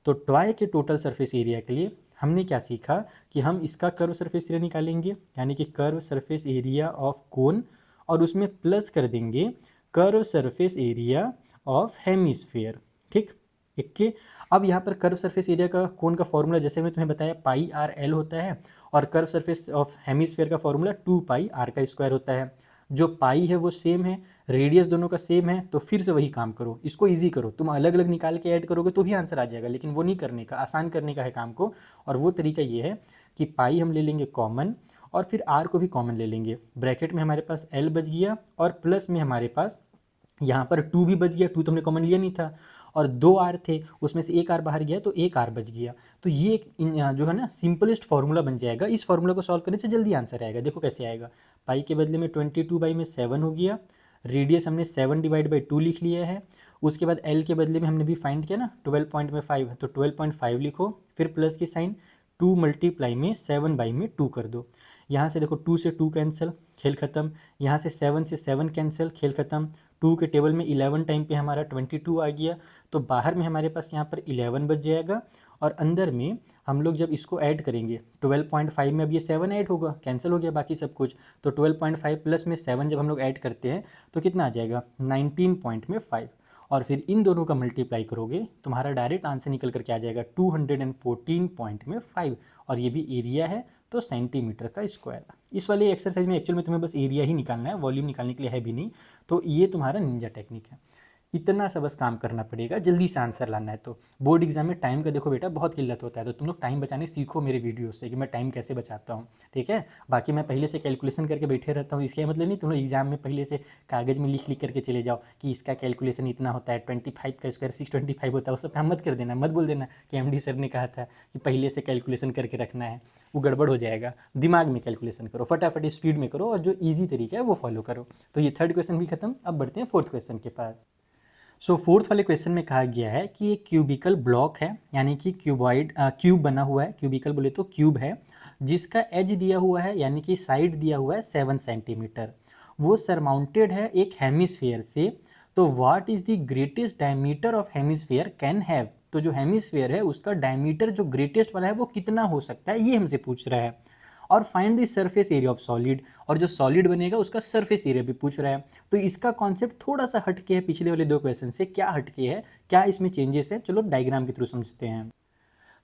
तो टॉय के टोटल सरफेस एरिया के लिए हमने क्या सीखा कि हम इसका कर्व सरफेस एरिया निकालेंगे, यानी कि curve surface area of cone, और उसमें प्लस कर देंगे curve surface area of hemisphere. ठीक, एक अब यहाँ पर कर्व सरफेस एरिया का कोन का फॉर्मूला जैसे मैं तुम्हें बताया पाई आर एल होता है, और कर्व सरफेस ऑफ हेमिस्फेयर का फॉर्मूला 2 पाई आर का स्क्वायर होता है। जो पाई है वो सेम है, रेडियस दोनों का सेम है, तो फिर से वही काम करो, इसको इजी करो। तुम अलग अलग निकाल के ऐड करोगे तो भी आंसर आ जाएगा, लेकिन वो नहीं करने का, आसान करने का है काम को। और वो तरीका ये है कि पाई हम ले लेंगे कॉमन, और फिर आर को भी कॉमन ले लेंगे। ब्रैकेट में हमारे पास एल बच गया, और प्लस में हमारे पास यहाँ पर 2 भी बच गया, 2 तो हमने कॉमन लिया नहीं था, और 2 आर थे, उसमें से एक आर बाहर गया तो एक आर बच गया। तो ये जो है ना सिंपलेस्ट फार्मूला बन जाएगा। इस फार्मूला को सॉल्व करने से जल्दी आंसर आएगा। देखो कैसे आएगा, पाई के बदले में 22 बाई में 7 हो गया, रेडियस हमने 7 डिवाइड बाई 2 लिख लिया है। उसके बाद एल के बदले में हमने भी फाइंड किया ना 12.5, तो 12.5 लिखो, फिर प्लस की साइन, 2 मल्टीप्लाई में 7 बाई में 2 कर दो। यहाँ से देखो 2 से 2 कैंसिल, खेल खत्म। यहाँ से 7 से 7 कैंसिल, खेल खत्म। 2 के टेबल में 11 टाइम पे हमारा 22 आ गया, तो बाहर में हमारे पास यहाँ पर 11 बच जाएगा, और अंदर में हम लोग जब इसको ऐड करेंगे 12.5 में अब ये 7 ऐड होगा, कैंसिल हो गया बाकी सब कुछ, तो 12.5 प्लस में 7 जब हम लोग ऐड करते हैं तो कितना आ जाएगा 19.5, और फिर इन दोनों का मल्टीप्लाई करोगे तुम्हारा डायरेक्ट आंसर निकल करके आ जाएगा 214.5, और ये भी एरिया है तो सेंटीमीटर का स्क्वायर। इस वाले एक्सरसाइज में एक्चुअल में तुम्हें बस एरिया ही निकालना है, वॉल्यूम निकालने के लिए है भी नहीं। तो ये तुम्हारा निंजा टेक्निक है, इतना सा बस काम करना पड़ेगा, जल्दी से आंसर लाना है। तो बोर्ड एग्जाम में टाइम का देखो बेटा बहुत किल्लत होता है, तो तुम लोग टाइम बचाने सीखो मेरे वीडियो से कि मैं टाइम कैसे बचाता हूँ, ठीक है। बाकी मैं पहले से कैलकुलेशन करके बैठे रहता हूँ, इसका मतलब नहीं तुम लोग एग्जाम में पहले से कागज़ में लिख करके चले जाओ कि इसका कैलकुलेशन इतना होता है, 25 का स्क्वायर 625 होता है, उस सब काम मत कर देना, मत बोल देना कि एमडी सर ने कहा था कि पहले से कैलकुलेशन करके रखना है, वो गड़बड़ हो जाएगा। दिमाग में कैलकुलेशन करो, फटाफट स्पीड में करो, और जो ईजी तरीका है वो फॉलो करो। तो ये थर्ड क्वेश्चन भी खत्म। अब बढ़ते हैं फोर्थ क्वेश्चन के पास। सो फोर्थ वाले क्वेश्चन में कहा गया है कि एक क्यूबिकल ब्लॉक है, यानी कि क्यूब बना हुआ है, क्यूबिकल बोले तो क्यूब है, जिसका एज दिया हुआ है यानी कि साइड दिया हुआ है 7 सेंटीमीटर, वो सरमाउंटेड है एक हेमिस्फीयर से। तो what is the greatest diameter of hemisphere can have, तो जो हेमिस्फीयर है उसका डायमीटर जो ग्रेटेस्ट वाला है वो कितना हो सकता है, ये हमसे पूछ रहा है। और find the surface area of solid, और जो सॉलिड बनेगा उसका सरफेस एरिया भी पूछ रहा है। तो इसका कॉन्सेप्ट थोड़ा सा हटके है पिछले वाले 2 क्वेश्चन से। क्या हटके है, क्या इसमें चेंजेस है, चलो डायग्राम के थ्रू समझते हैं।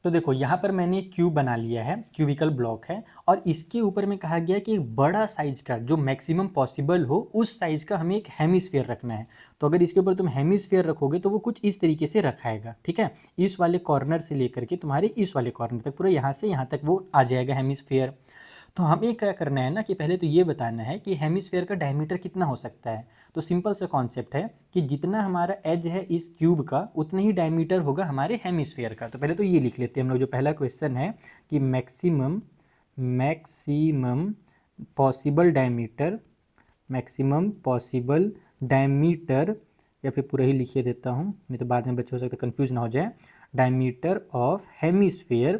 तो देखो यहाँ पर मैंने एक क्यूब बना लिया है, क्यूबिकल ब्लॉक है, और इसके ऊपर में कहा गया कि एक बड़ा साइज का जो मैक्सिमम पॉसिबल हो उस साइज का हमें एक हेमिस्फीयर रखना है। तो अगर इसके ऊपर तुम हेमिस्फीयर रखोगे तो वो कुछ इस तरीके से रखाएगा, ठीक है। इस वाले कॉर्नर से लेकर के तुम्हारे इस वाले कॉर्नर तक, पूरा यहाँ से यहाँ तक वो आ जाएगा हेमिस्फीयर। तो हमें क्या करना है ना कि पहले तो ये बताना है कि हेमिस्फीयर का डायमीटर कितना हो सकता है। तो सिंपल सा कॉन्सेप्ट है कि जितना हमारा एज है इस क्यूब का उतना ही डायमीटर होगा हमारे हेमिस्फीयर का। तो पहले तो ये लिख लेते हैं हम लोग, जो पहला क्वेश्चन है कि मैक्सिमम पॉसिबल डायमीटर, या फिर पूरा ही लिखिए देता हूँ, नहीं तो बाद में बच्चे हो सकता है कन्फ्यूज ना हो जाए। डायमीटर ऑफ हेमिस्फीयर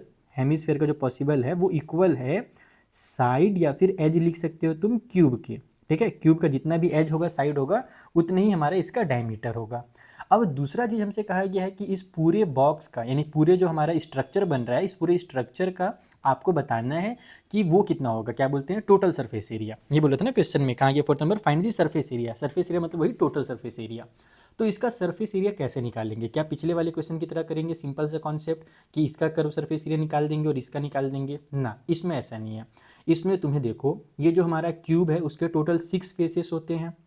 का जो पॉसिबल है वो इक्वल है साइड, या फिर एज लिख सकते हो तुम क्यूब के, ठीक है। क्यूब का जितना भी एज होगा, साइड होगा, उतना ही हमारा इसका डायमीटर होगा। अब दूसरा चीज़ हमसे कहा गया है कि इस पूरे बॉक्स का, यानी पूरे जो हमारा स्ट्रक्चर बन रहा है, इस पूरे स्ट्रक्चर का आपको बताना है कि वो कितना होगा, क्या बोलते हैं टोटल सरफेस एरिया। ये बोला था ना क्वेश्चन में, कहा गया 4th number, find the surface area. Surface area मतलब वही टोटल सरफेस एरिया। तो इसका सरफेस एरिया कैसे निकालेंगे, क्या पिछले वाले क्वेश्चन की तरह करेंगे सिंपल सा कॉन्सेप्ट कि इसका कर्व सरफेस एरिया निकाल देंगे और इसका निकाल देंगे ना, इसमें ऐसा नहीं है। इसमें तुम्हें देखो ये जो हमारा क्यूब है उसके टोटल 6 फेसेस होते हैं,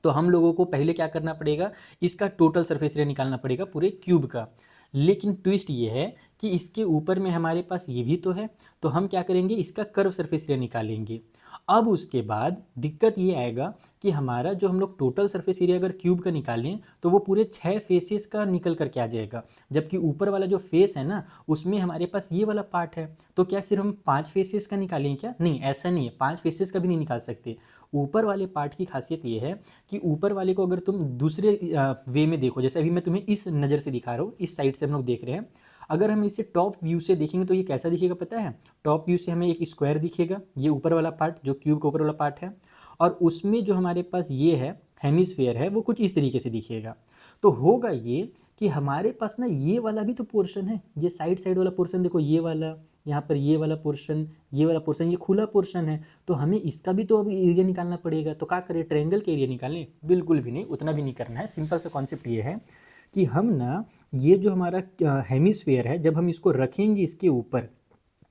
तो हम लोगों को पहले क्या करना पड़ेगा, इसका टोटल सरफेस एरिया निकालना पड़ेगा पूरे क्यूब का। लेकिन ट्विस्ट ये है कि इसके ऊपर में हमारे पास ये भी तो है, तो हम क्या करेंगे, इसका कर्व सरफेस एरिया निकालेंगे। अब उसके बाद दिक्कत ये आएगा कि हमारा जो हम लोग टोटल सरफेस एरिया अगर क्यूब का निकालें तो वो पूरे 6 फेसेस का निकल करके आ जाएगा, जबकि ऊपर वाला जो फेस है ना उसमें हमारे पास ये वाला पार्ट है। तो क्या सिर्फ हम 5 फेसेस का निकालें क्या, नहीं ऐसा नहीं है, 5 फेसेस का भी नहीं निकाल सकते। ऊपर वाले पार्ट की खासियत ये है कि ऊपर वाले को अगर तुम दूसरे वे में देखो, जैसे अभी मैं तुम्हें इस नज़र से दिखा रहा हूँ, इस साइड से हम लोग देख रहे हैं, अगर हम इसे टॉप व्यू से देखेंगे तो ये कैसा दिखेगा पता है? टॉप व्यू से हमें एक स्क्वायर दिखेगा, ये ऊपर वाला पार्ट जो क्यूब का ऊपर वाला पार्ट है, और उसमें जो हमारे पास ये है हेमिस्फेयर है वो कुछ इस तरीके से दिखेगा। तो होगा ये कि हमारे पास ना ये वाला भी तो पोर्शन है, ये साइड साइड वाला पोर्शन देखो, ये वाला, यहाँ पर ये वाला पोर्शन, ये वाला पोर्शन, ये खुला पोर्शन है, तो हमें इसका भी तो अभी एरिया निकालना पड़ेगा। तो क्या करें, ट्रायंगल के एरिया निकालें? बिल्कुल भी नहीं, उतना भी नहीं करना है। सिंपल सा कॉन्सेप्ट ये है कि हम ना ये जो हमारा हेमिस्फेयर है, जब हम इसको रखेंगे इसके ऊपर,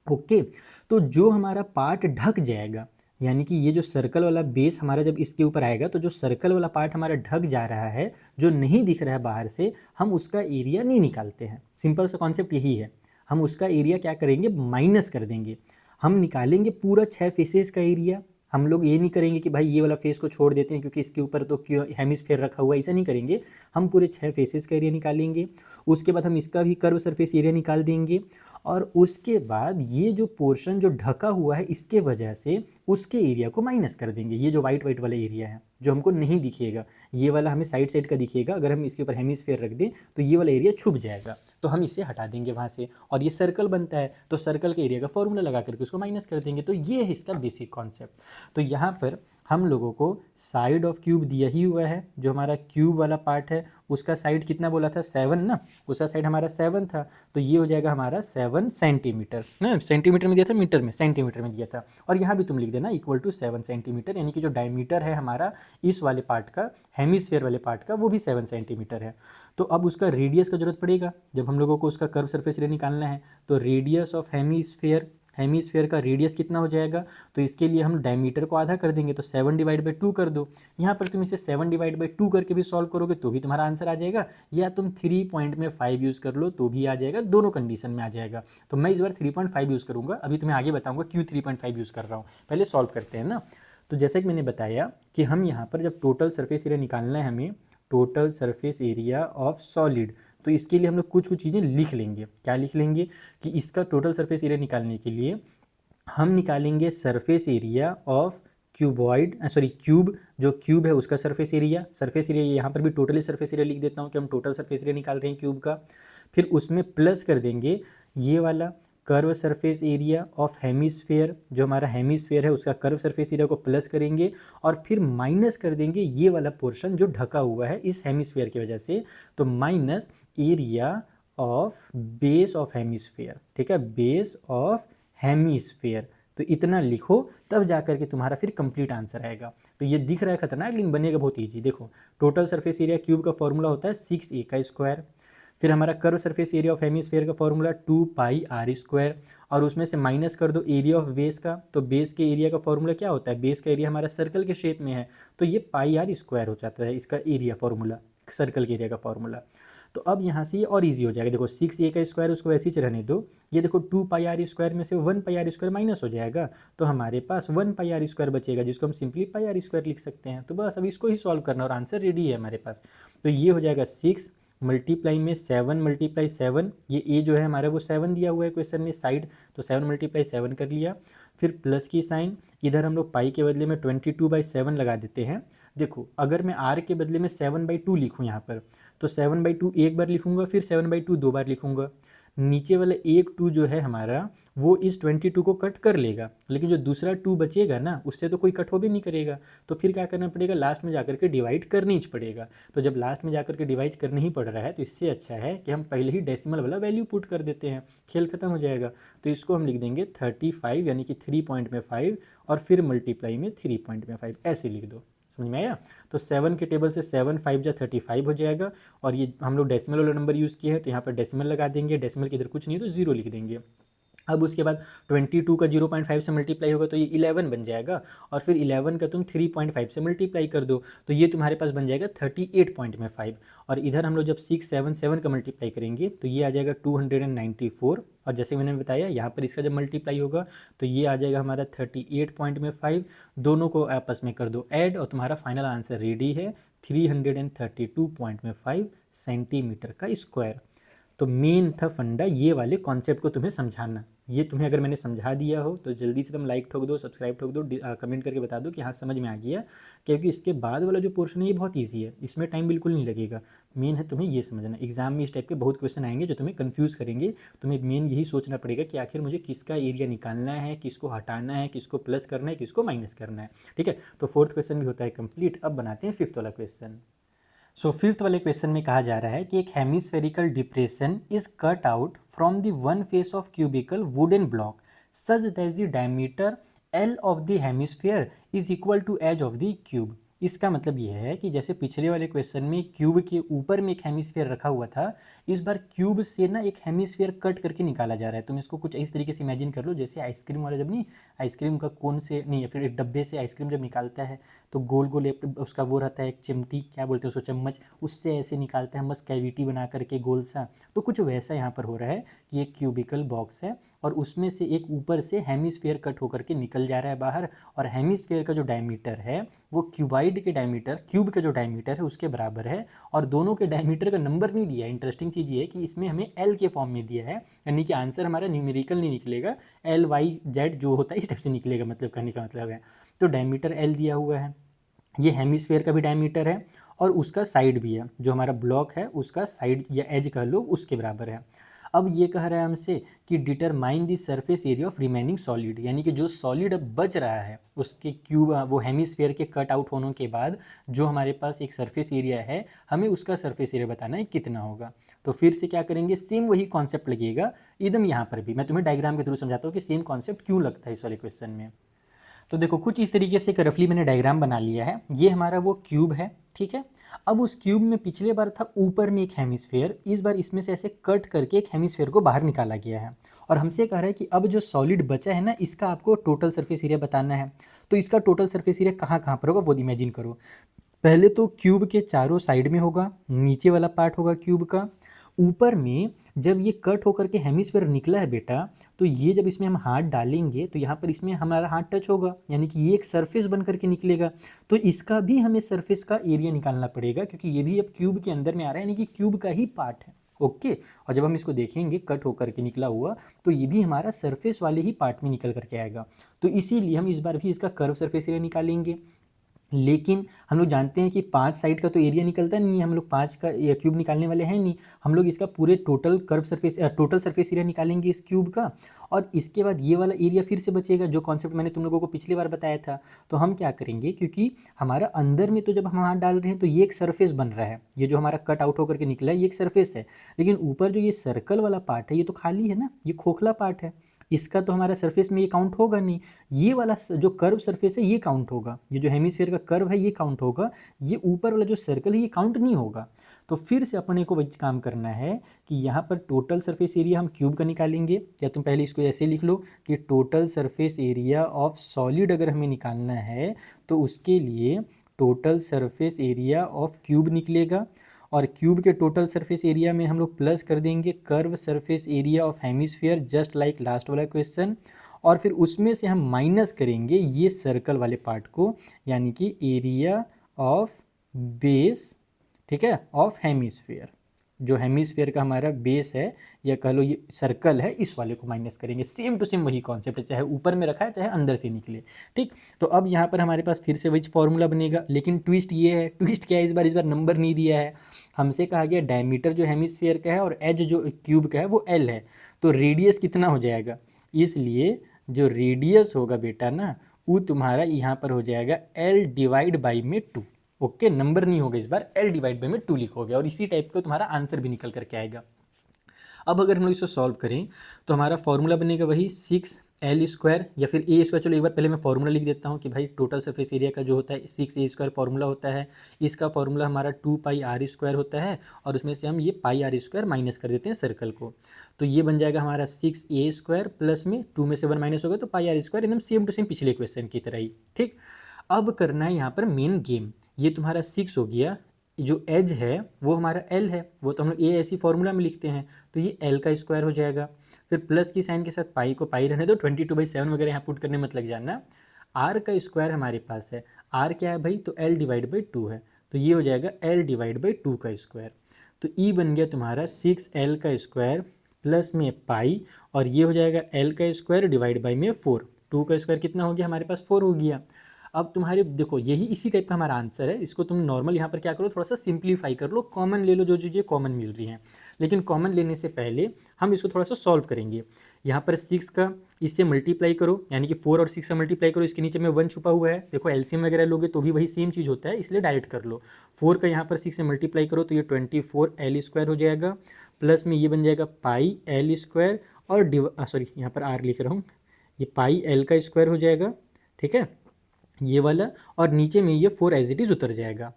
ओके, तो जो हमारा पार्ट ढक जाएगा, यानी कि ये जो सर्कल वाला बेस हमारा जब इसके ऊपर आएगा, तो जो सर्कल वाला पार्ट हमारा ढक जा रहा है, जो नहीं दिख रहा है बाहर से, हम उसका एरिया नहीं निकालते हैं। सिंपल सा कॉन्सेप्ट यही है। हम उसका एरिया क्या करेंगे, माइनस कर देंगे। हम निकालेंगे पूरा 6 फेसेस का एरिया। हम लोग ये नहीं करेंगे कि भाई ये वाला फेस को छोड़ देते हैं क्योंकि इसके ऊपर तो हेमिस्फेयर रखा हुआ है, ऐसा नहीं करेंगे। हम पूरे 6 फेसेस का एरिया निकालेंगे। उसके बाद हम इसका भी कर्व सरफेस एरिया निकाल देंगे, और उसके बाद ये जो पोर्शन जो ढका हुआ है इसके वजह से उसके एरिया को माइनस कर देंगे। ये जो वाइट वाइट वाला एरिया है जो हमको नहीं दिखेगा, ये वाला हमें साइड साइड का दिखेगा। अगर हम इसके ऊपर हेमिस्फेयर रख दें तो ये वाला एरिया छुप जाएगा, तो हम इसे हटा देंगे वहाँ से, और ये सर्कल बनता है तो सर्कल के एरिया का फॉर्मूला लगा करके उसको माइनस कर देंगे। तो ये है इसका बेसिक कॉन्सेप्ट। तो यहाँ पर हम लोगों को साइड ऑफ क्यूब दिया ही हुआ है, जो हमारा क्यूब वाला पार्ट है उसका साइड कितना बोला था, 7 ना, उसका साइड हमारा 7 था, तो ये हो जाएगा हमारा 7 सेंटीमीटर ना। सेंटीमीटर में दिया था, मीटर में, सेंटीमीटर में दिया था। और यहाँ भी तुम लिख देना इक्वल टू 7 सेंटीमीटर, यानी कि जो डायमीटर है हमारा इस वाले पार्ट का, हेमिस्फेयर वाले पार्ट का, वो भी 7 सेंटीमीटर है। तो अब उसका रेडियस का जरूरत पड़ेगा जब हम लोगों को उसका कर्व सरफेस एरिया निकालना है। तो रेडियस ऑफ हेमिस्फेयर का रेडियस कितना हो जाएगा, तो इसके लिए हम डायमीटर को आधा कर देंगे, तो 7/2 कर दो। यहाँ पर तुम इसे 7/2 करके भी सॉल्व करोगे तो भी तुम्हारा आंसर आ जाएगा, या तुम 3.5 यूज़ कर लो तो भी आ जाएगा, दोनों कंडीशन में आ जाएगा। तो मैं इस बार 3.5 यूज़ करूँगा, अभी तुम्हें आगे बताऊँगा क्यों 3.5 यूज़ कर रहा हूँ। पहले सॉल्व करते हैं ना। तो जैसे कि मैंने बताया कि हम यहाँ पर जब टोटल सरफेस एरिया निकालना है हमें, total surface area of solid, तो इसके लिए हम लोग कुछ कुछ चीज़ें लिख लेंगे। क्या लिख लेंगे कि इसका टोटल सरफेस एरिया निकालने के लिए हम निकालेंगे सरफेस एरिया ऑफ क्यूब, जो क्यूब है उसका सरफेस एरिया यहाँ पर भी टोटली सरफेस एरिया लिख देता हूँ कि हम टोटल सरफेस एरिया निकाल रहे हैं क्यूब का। फिर उसमें प्लस कर देंगे ये वाला curve surface area of hemisphere, जो हमारा हेमिस्फेयर है उसका कर्व सरफेस एरिया को प्लस करेंगे, और फिर माइनस कर देंगे ये वाला पोर्शन जो ढका हुआ है इस हेमिस्फेयर की वजह से, तो minus area of base of hemisphere. ठीक है, बेस ऑफ हेमिस्फेयर। तो इतना लिखो, तब जा करके तुम्हारा फिर कंप्लीट आंसर आएगा। तो ये दिख रहा है खतरनाक, लेकिन बनेगा बहुत ईजी। देखो, टोटल सरफेस एरिया क्यूब का फॉर्मूला होता है 6a का स्क्वायर, फिर हमारा curve surface area of hemisphere का फॉर्मूला 2πr², और उसमें से माइनस कर दो एरिया ऑफ बेस का। तो बेस के एरिया का फॉर्मूला क्या होता है, बेस का एरिया हमारा सर्कल के शेप में है, तो ये πr² हो जाता है इसका एरिया फॉर्मूला, सर्कल के एरिया का फॉर्मूला। तो अब यहाँ से ये और इजी हो जाएगा। देखो 6a का स्क्वायर उसको वैसे ही रहने दो, ये देखो 2πr² में से 1πr² माइनस हो जाएगा, तो हमारे पास 1πr² बचेगा, जिसको हम सिंपली πr² लिख सकते हैं। तो बस अब इसको ही सॉल्व करना और आंसर रेडी है हमारे पास। तो ये हो जाएगा 6 मल्टीप्लाई में 7 मल्टीप्लाई 7, ये ए जो है हमारा वो 7 दिया हुआ है क्वेश्चन में साइड, तो 7 मल्टीप्लाई 7 कर लिया। फिर प्लस की साइन, इधर हम लोग पाई के बदले में 22/7 लगा देते हैं। देखो अगर मैं आर के बदले में 7/2 लिखूँ यहाँ पर, तो 7/2 एक बार लिखूँगा, फिर 7/2 दो बार लिखूँगा। नीचे वाला एक 2 जो है हमारा वो इस 22 को कट कर लेगा, लेकिन जो दूसरा 2 बचेगा ना उससे तो कोई कट हो भी नहीं करेगा, तो फिर क्या करना पड़ेगा, लास्ट में जाकर के डिवाइड करनी ही पड़ेगा। तो जब लास्ट में जाकर के डिवाइड करना ही पड़ रहा है, तो इससे अच्छा है कि हम पहले ही डेसिमल वाला वैल्यू पुट कर देते हैं, खेल खत्म हो जाएगा। तो इसको हम लिख देंगे 35, यानी कि 3.5, और फिर मल्टीप्लाई में 3.5, ऐसे लिख दो। समझ में आया? तो 7 के टेबल से 7 5 जा 35 हो जाएगा, और ये हम लोग डेसिमल वाला नंबर यूज़ किए हैं, तो यहाँ पर डेसिमल लगा देंगे। डेसिमल के इधर कुछ नहीं है तो 0 लिख देंगे। अब उसके बाद 22 का 0.5 से मल्टीप्लाई होगा तो ये 11 बन जाएगा, और फिर 11 का तुम 3.5 से मल्टीप्लाई कर दो, तो ये तुम्हारे पास बन जाएगा 38.5। और इधर हम लोग जब 6 7 7 का मल्टीप्लाई करेंगे तो ये आ जाएगा 294, और जैसे मैंने बताया यहाँ पर इसका जब मल्टीप्लाई होगा तो ये आ जाएगा हमारा 38.5। दोनों को आपस में कर दो ऐड, और तुम्हारा फाइनल आंसर रेडी है 332.5 सेंटीमीटर का स्क्वायर। तो मेन था फंडा ये वाले कॉन्सेप्ट को तुम्हें समझाना। ये तुम्हें अगर मैंने समझा दिया हो तो जल्दी से तुम लाइक ठोक दो, सब्सक्राइब ठोक दो, कमेंट करके बता दो कि हाँ समझ में आ गया, क्योंकि इसके बाद वाला जो पोर्शन है ये बहुत ईजी है, इसमें टाइम बिल्कुल नहीं लगेगा। मेन है तुम्हें ये समझना, एग्जाम में इस टाइप के बहुत क्वेश्चन आएंगे जो तुम्हें कन्फ्यूज़ करेंगे। तुम्हें मेन यही सोचना पड़ेगा कि आखिर मुझे किसका एरिया निकालना है, किसको हटाना है, किसको प्लस करना है, किसको माइनस करना है। ठीक है, तो फोर्थ क्वेश्चन भी होता है कंप्लीट। अब बनाते हैं फिफ्थ वाला क्वेश्चन। सो फिफ्थ वाले क्वेश्चन में कहा जा रहा है कि एक hemispherical depression is cut out from the one face of cubical wooden block such that the diameter L of the hemisphere is equal to edge of the cube. इसका मतलब यह है कि जैसे पिछले वाले क्वेश्चन में क्यूब के ऊपर में एक हेमिस्फेयर रखा हुआ था, इस बार क्यूब से ना एक हेमिस्फेयर कट करके निकाला जा रहा है। तुम इसको कुछ इस तरीके से इमेजिन कर लो, जैसे आइसक्रीम वाला जब नहीं आइसक्रीम का कोन से नहीं या फिर एक डब्बे से आइसक्रीम जब निकालता है तो गोल गोल एक उसका वो रहता है, एक चिमटी क्या बोलते हैं उसको, चम्मच, उससे ऐसे निकालते हैं मस्त कैविटी बना करके गोल सा। तो कुछ वैसा यहाँ पर हो रहा है कि एक क्यूबिकल बॉक्स है और उसमें से एक ऊपर से हेमिस्फेयर कट होकर के निकल जा रहा है बाहर, और हेमिस्फेयर का जो डायमीटर है वो क्यूबाइड के डायमीटर, क्यूब का जो डायमीटर है उसके बराबर है। और दोनों के डायमीटर का नंबर नहीं दिया है। इंटरेस्टिंग चीज़ ये है कि इसमें हमें एल के फॉर्म में दिया है, यानी कि आंसर हमारा न्यूमेरिकल नहीं निकलेगा, एल वाई जेड जो होता है इस टाइप से निकलेगा, मतलब कहने का मतलब है। तो डायमीटर एल दिया हुआ है, ये हेमिस्फेयर का भी डायमीटर है और उसका साइड भी है, जो हमारा ब्लॉक है उसका साइड या एज कह लो उसके बराबर है। अब ये कह रहा है हमसे कि determine the surface area of remaining solid, यानी कि जो सॉलिड अब बच रहा है उसके क्यूब वो हेमिस्फेयर के कट आउट होने के बाद जो हमारे पास एक सरफेस एरिया है, हमें उसका सरफेस एरिया बताना है कितना होगा। तो फिर से क्या करेंगे, सेम वही कॉन्सेप्ट लगेगा एकदम यहाँ पर भी। मैं तुम्हें डायग्राम के थ्रू समझाता हूँ कि सेम कॉन्सेप्ट क्यों लगता है इस वाले क्वेश्चन में। तो देखो कुछ इस तरीके से एक रफली मैंने डायग्राम बना लिया है। ये हमारा वो क्यूब है, ठीक है। अब उस क्यूब में पिछले बार था ऊपर में एक हेमिस्फेयर, इस बार इसमें से ऐसे कट करके एक हेमिस्फेयर को बाहर निकाला गया है और हमसे कह रहा है कि अब जो सॉलिड बचा है ना इसका आपको टोटल सरफेस एरिया बताना है। तो इसका टोटल सरफेस एरिया कहाँ कहाँ पर होगा वो इमेजिन करो। पहले तो क्यूब के चारों साइड में होगा, नीचे वाला पार्ट होगा क्यूब का, ऊपर में जब ये कट होकर के हेमिस्फेयर निकला है बेटा, तो ये जब इसमें हम हाथ डालेंगे तो यहाँ पर इसमें हमारा हाथ टच होगा, यानी कि ये एक सरफेस बन करके निकलेगा। तो इसका भी हमें सरफेस का एरिया निकालना पड़ेगा, क्योंकि ये भी अब क्यूब के अंदर में आ रहा है, यानी कि क्यूब का ही पार्ट है। ओके, और जब हम इसको देखेंगे कट होकर के निकला हुआ तो ये भी हमारा सरफेस वाले ही पार्ट में निकल करके आएगा। तो इसीलिए हम इस बार भी इसका कर्व सरफेस एरिया निकालेंगे। लेकिन हम लोग जानते हैं कि 5 साइड का तो एरिया निकलता नहीं है, हम लोग 5 का क्यूब निकालने वाले हैं नहीं। हम लोग इसका पूरे टोटल टोटल सरफेस एरिया निकालेंगे इस क्यूब का, और इसके बाद ये वाला एरिया फिर से बचेगा जो कॉन्सेप्ट मैंने तुम लोगों को पिछली बार बताया था। तो हम क्या करेंगे, क्योंकि हमारा अंदर में तो जब हम हाथ डाल रहे हैं तो ये एक सरफेस बन रहा है, ये जो हमारा कट आउट होकर के निकला है ये एक सरफेस है, लेकिन ऊपर जो ये सर्कल वाला पार्ट है ये तो खाली है ना, ये खोखला पार्ट है, इसका तो हमारा सरफेस में ये काउंट होगा नहीं। ये वाला जो कर्व सरफेस है ये काउंट होगा, ये जो हेमिस्फीयर का कर्व है ये काउंट होगा, ये ऊपर वाला जो सर्कल है ये काउंट नहीं होगा। तो फिर से अपने को वही काम करना है कि यहाँ पर टोटल सरफेस एरिया हम क्यूब का निकालेंगे, या तुम पहले इसको ऐसे लिख लो कि total surface area of solid अगर हमें निकालना है तो उसके लिए total surface area of cube निकलेगा, और क्यूब के टोटल सरफेस एरिया में हम लोग प्लस कर देंगे curve surface area of hemisphere, just like last वाला क्वेश्चन, और फिर उसमें से हम माइनस करेंगे ये सर्कल वाले पार्ट को, यानी कि एरिया ऑफ बेस, ठीक है, ऑफ हेमिस्फीयर। जो हेमिस्फीयर का हमारा बेस है या कह लो ये सर्कल है, इस वाले को माइनस करेंगे। सेम टू सेम वही कॉन्सेप्ट है, चाहे ऊपर में रखा है चाहे अंदर से निकले, ठीक। तो अब यहाँ पर हमारे पास फिर से वही फॉर्मूला बनेगा, लेकिन ट्विस्ट ये है, ट्विस्ट क्या है, इस बार नंबर नहीं दिया है। हमसे कहा गया डायमीटर जो हेमिस्फीयर का है और एज जो क्यूब का है वो एल है, तो रेडियस कितना हो जाएगा, इसलिए जो रेडियस होगा बेटा ना वो तुम्हारा यहाँ पर हो जाएगा एल डिवाइड बाई में 2। ओके, नंबर नहीं होगा इस बार, एल डिवाइड बाई में 2 लिखोगे और इसी टाइप का तुम्हारा आंसर भी निकल करके आएगा। अब अगर हम लोग इसको सॉल्व करें तो हमारा फॉर्मूला बनेगा वही 6l² या फिर a²। चलो एक बार पहले मैं फॉर्मूला लिख देता हूँ कि भाई टोटल सरफेस एरिया का जो होता है 6a² फॉर्मूला होता है, इसका फॉर्मूला हमारा 2πr² होता है, और उसमें से हम ये πr² माइनस कर देते हैं सर्कल को। तो ये बन जाएगा हमारा 6a² प्लस में 2 में से 1 माइनस होगा तो πr² एकदम सेम टू सेम पिछले क्वेश्चन की तरह ही, ठीक। अब करना है यहाँ पर मेन गेम। ये तुम्हारा 6 हो गया, जो एज है वो हमारा एल है, वो तो हम लोग ए ऐसी फॉर्मूला में लिखते हैं, तो ये एल का स्क्वायर हो जाएगा। फिर प्लस की साइन के साथ पाई को पाई रहने दो, 22/7 वगैरह यहाँ पुट करने मत लग जाना। आर का स्क्वायर हमारे पास है, आर क्या है भाई, तो एल डिवाइड बाई 2 है, तो ये हो जाएगा एल डिवाइड बाई 2 का स्क्वायर। तो ई बन गया तुम्हारा 6l का स्क्वायर प्लस में पाई, और ये हो जाएगा l का स्क्वायर डिवाइड बाई में 4। 2 का स्क्वायर कितना हो गया हमारे पास, 4 हो गया। अब तुम्हारे देखो यही इसी टाइप का हमारा आंसर है। इसको तुम नॉर्मल यहाँ पर क्या करो, थोड़ा सा सिंप्लीफाई कर लो, कॉमन ले लो जो चीज़ें कॉमन मिल रही हैं। लेकिन कॉमन लेने से पहले हम इसको थोड़ा सा सॉल्व करेंगे। यहाँ पर 6 का इससे मल्टीप्लाई करो, यानी कि 4 और 6 का मल्टीप्लाई करो, इसके नीचे में 1 छुपा हुआ है। देखो एलसीएम वगैरह लोगे तो भी वही सेम चीज़ होता है, इसलिए डायरेक्ट कर लो। 4 का यहाँ पर 6 से मल्टीप्लाई करो तो ये 24l स्क्वायर हो जाएगा, प्लस में ये बन जाएगा पाई एल स्क्वायर, और सॉरी यहाँ पर आर लिख रहा हूँ, ये पाई एल का स्क्वायर हो जाएगा, ठीक है ये वाला, और नीचे में ये 4 एज इट इज़ उतर जाएगा।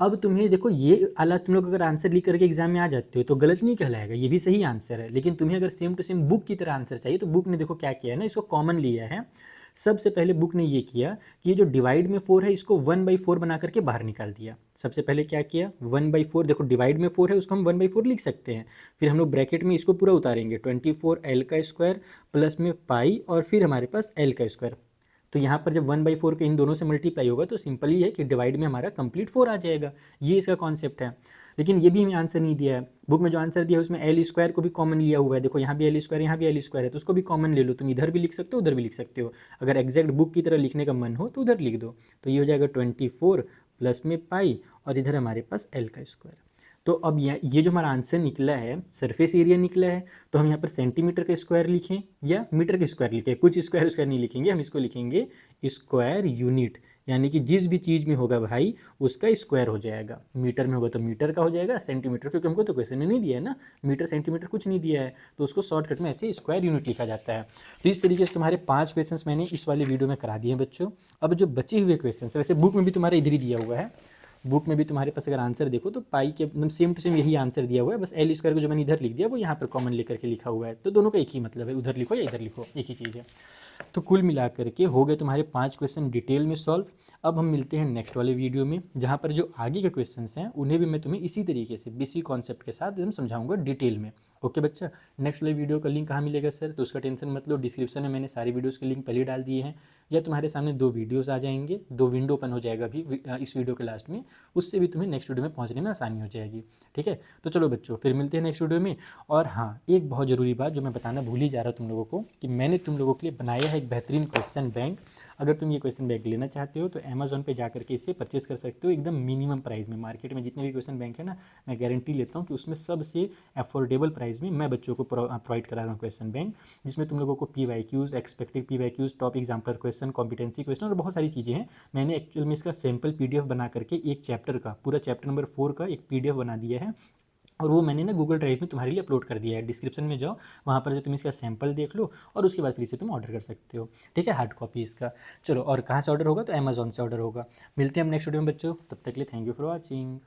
अब तुम्हें देखो ये वाला तुम लोग अगर आंसर लिख करके एग्जाम में आ जाते हो तो गलत नहीं कहलाएगा, ये भी सही आंसर है। लेकिन तुम्हें अगर सेम टू सेम बुक की तरह आंसर चाहिए तो बुक ने देखो क्या किया है ना, इसको कॉमन लिया है। सबसे पहले बुक ने ये किया कि ये जो डिवाइड में 4 है इसको 1/4 बना करके बाहर निकाल दिया। सबसे पहले क्या किया, 1/4, देखो डिवाइड में 4 है उसको हम 1/4 लिख सकते हैं। फिर हम लोग ब्रैकेट में इसको पूरा उतारेंगे, 24l का स्क्वायर प्लस में पाई, और फिर हमारे पास l का स्क्वायर। तो यहाँ पर जब 1/4 के इन दोनों से मल्टीप्लाई होगा तो सिंपल ही है कि डिवाइड में हमारा कंप्लीट 4 आ जाएगा। ये इसका कॉन्सेप्ट है। लेकिन ये भी हमें आंसर नहीं दिया है बुक में, जो आंसर दिया है उसमें एल स्क्वायर को भी कॉमन लिया हुआ है। देखो यहाँ भी एल स्क्वायर, यहाँ भी एल स्क्वायर है, तो उसको भी कॉमन ले लो। तुम इधर भी लिख सकते हो, उधर भी लिख सकते हो। अगर एग्जैक्ट बुक की तरह लिखने का मन हो तो उधर लिख दो। तो ये हो जाएगा 24 प्लस में पाई, और इधर हमारे पास एल का स्क्वायर। तो अब ये जो हमारा आंसर निकला है, सरफेस एरिया निकला है, तो हम यहाँ पर सेंटीमीटर का स्क्वायर लिखें या मीटर का स्क्वायर लिखें, कुछ स्क्वायर नहीं लिखेंगे, हम इसको लिखेंगे स्क्वायर यूनिट। यानी कि जिस भी चीज़ में होगा भाई उसका स्क्वायर हो जाएगा। मीटर में होगा तो मीटर का हो जाएगा, सेंटीमीटर क्योंकि हमको तो क्वेश्चन में नहीं दिया है ना, मीटर सेंटीमीटर कुछ नहीं दिया है, तो उसको शॉर्टकट में ऐसे स्क्वायर यूनिट लिखा जाता है। तो इस तरीके से तुम्हारे 5 क्वेश्चन मैंने इस वाले वीडियो में करा दिए हैं बच्चों। अब जो बचे हुए क्वेश्चन है, वैसे बुक में भी तुम्हारे इधर ही दिया हुआ है, बुक में भी तुम्हारे पास अगर आंसर देखो तो पाई के एकदम सेम टू सेम यही आंसर दिया हुआ है, बस एल स्क्वायर को जो मैंने इधर लिख दिया वो यहाँ पर कॉमन लेकर के लिखा हुआ है। तो दोनों का एक ही मतलब है, उधर लिखो या इधर लिखो एक ही चीज़ है। तो कुल मिलाकर के हो गए तुम्हारे 5 क्वेश्चन डिटेल में सॉल्व। अब हम मिलते हैं नेक्स्ट वाले वीडियो में, जहाँ पर जो आगे के क्वेश्चंस हैं उन्हें भी मैं तुम्हें इसी तरीके से बेसिक कॉन्सेप्ट के साथ एकदम समझाऊंगा डिटेल में। ओके बच्चा, नेक्स्ट वाले वीडियो का लिंक कहाँ मिलेगा सर, तो उसका टेंशन मत लो, डिस्क्रिप्शन में मैंने सारी वीडियोस के लिंक पहले डाल दिए हैं, या तुम्हारे सामने 2 वीडियोस आ जाएंगे, 2 विंडो ओपन हो जाएगा अभी इस वीडियो के लास्ट में, उससे भी तुम्हें नेक्स्ट वीडियो में पहुंचने में आसानी हो जाएगी। ठीक है, तो चलो बच्चों फिर मिलते हैं नेक्स्ट वीडियो में। और हाँ, एक बहुत ज़रूरी बात जो मैं बताना भूल ही जा रहा हूँ तुम लोगों को, कि मैंने तुम लोगों के लिए बनाया है एक बेहतरीन क्वेश्चन बैंक। अगर तुम ये क्वेश्चन बैंक लेना चाहते हो तो अमेजोन पे जाकर के इसे परचेस कर सकते हो एकदम मिनिमम प्राइस में। मार्केट में जितने भी क्वेश्चन बैंक है ना, मैं गारंटी लेता हूँ कि उसमें सबसे अफोर्डेबल प्राइस में मैं बच्चों को प्रोवाइड करा रहा हूँ क्वेश्चन बैंक, जिसमें तुम लोगों को PYQs, expected PYQs, top example question, competency question और बहुत सारी चीज़ें हैं। मैंने एक्चुअल में इसका सैम्पल PDF बना करके एक चैप्टर का, पूरा चैप्टर नंबर 4 का एक PDF बना दिया है, और वो मैंने ना गूगल ड्राइव में तुम्हारे लिए अपलोड कर दिया है। डिस्क्रिप्शन में जाओ, वहाँ पर से तुम इसका सैंपल देख लो और उसके बाद फिर इसे तुम ऑर्डर कर सकते हो। ठीक है, हार्ड कॉपी इसका। चलो, और कहाँ से ऑर्डर होगा, तो अमेजोन से ऑर्डर होगा। मिलते हैं हम नेक्स्ट वीडियो में बच्चों, तब तक के लिए थैंक यू फॉर वॉचिंग।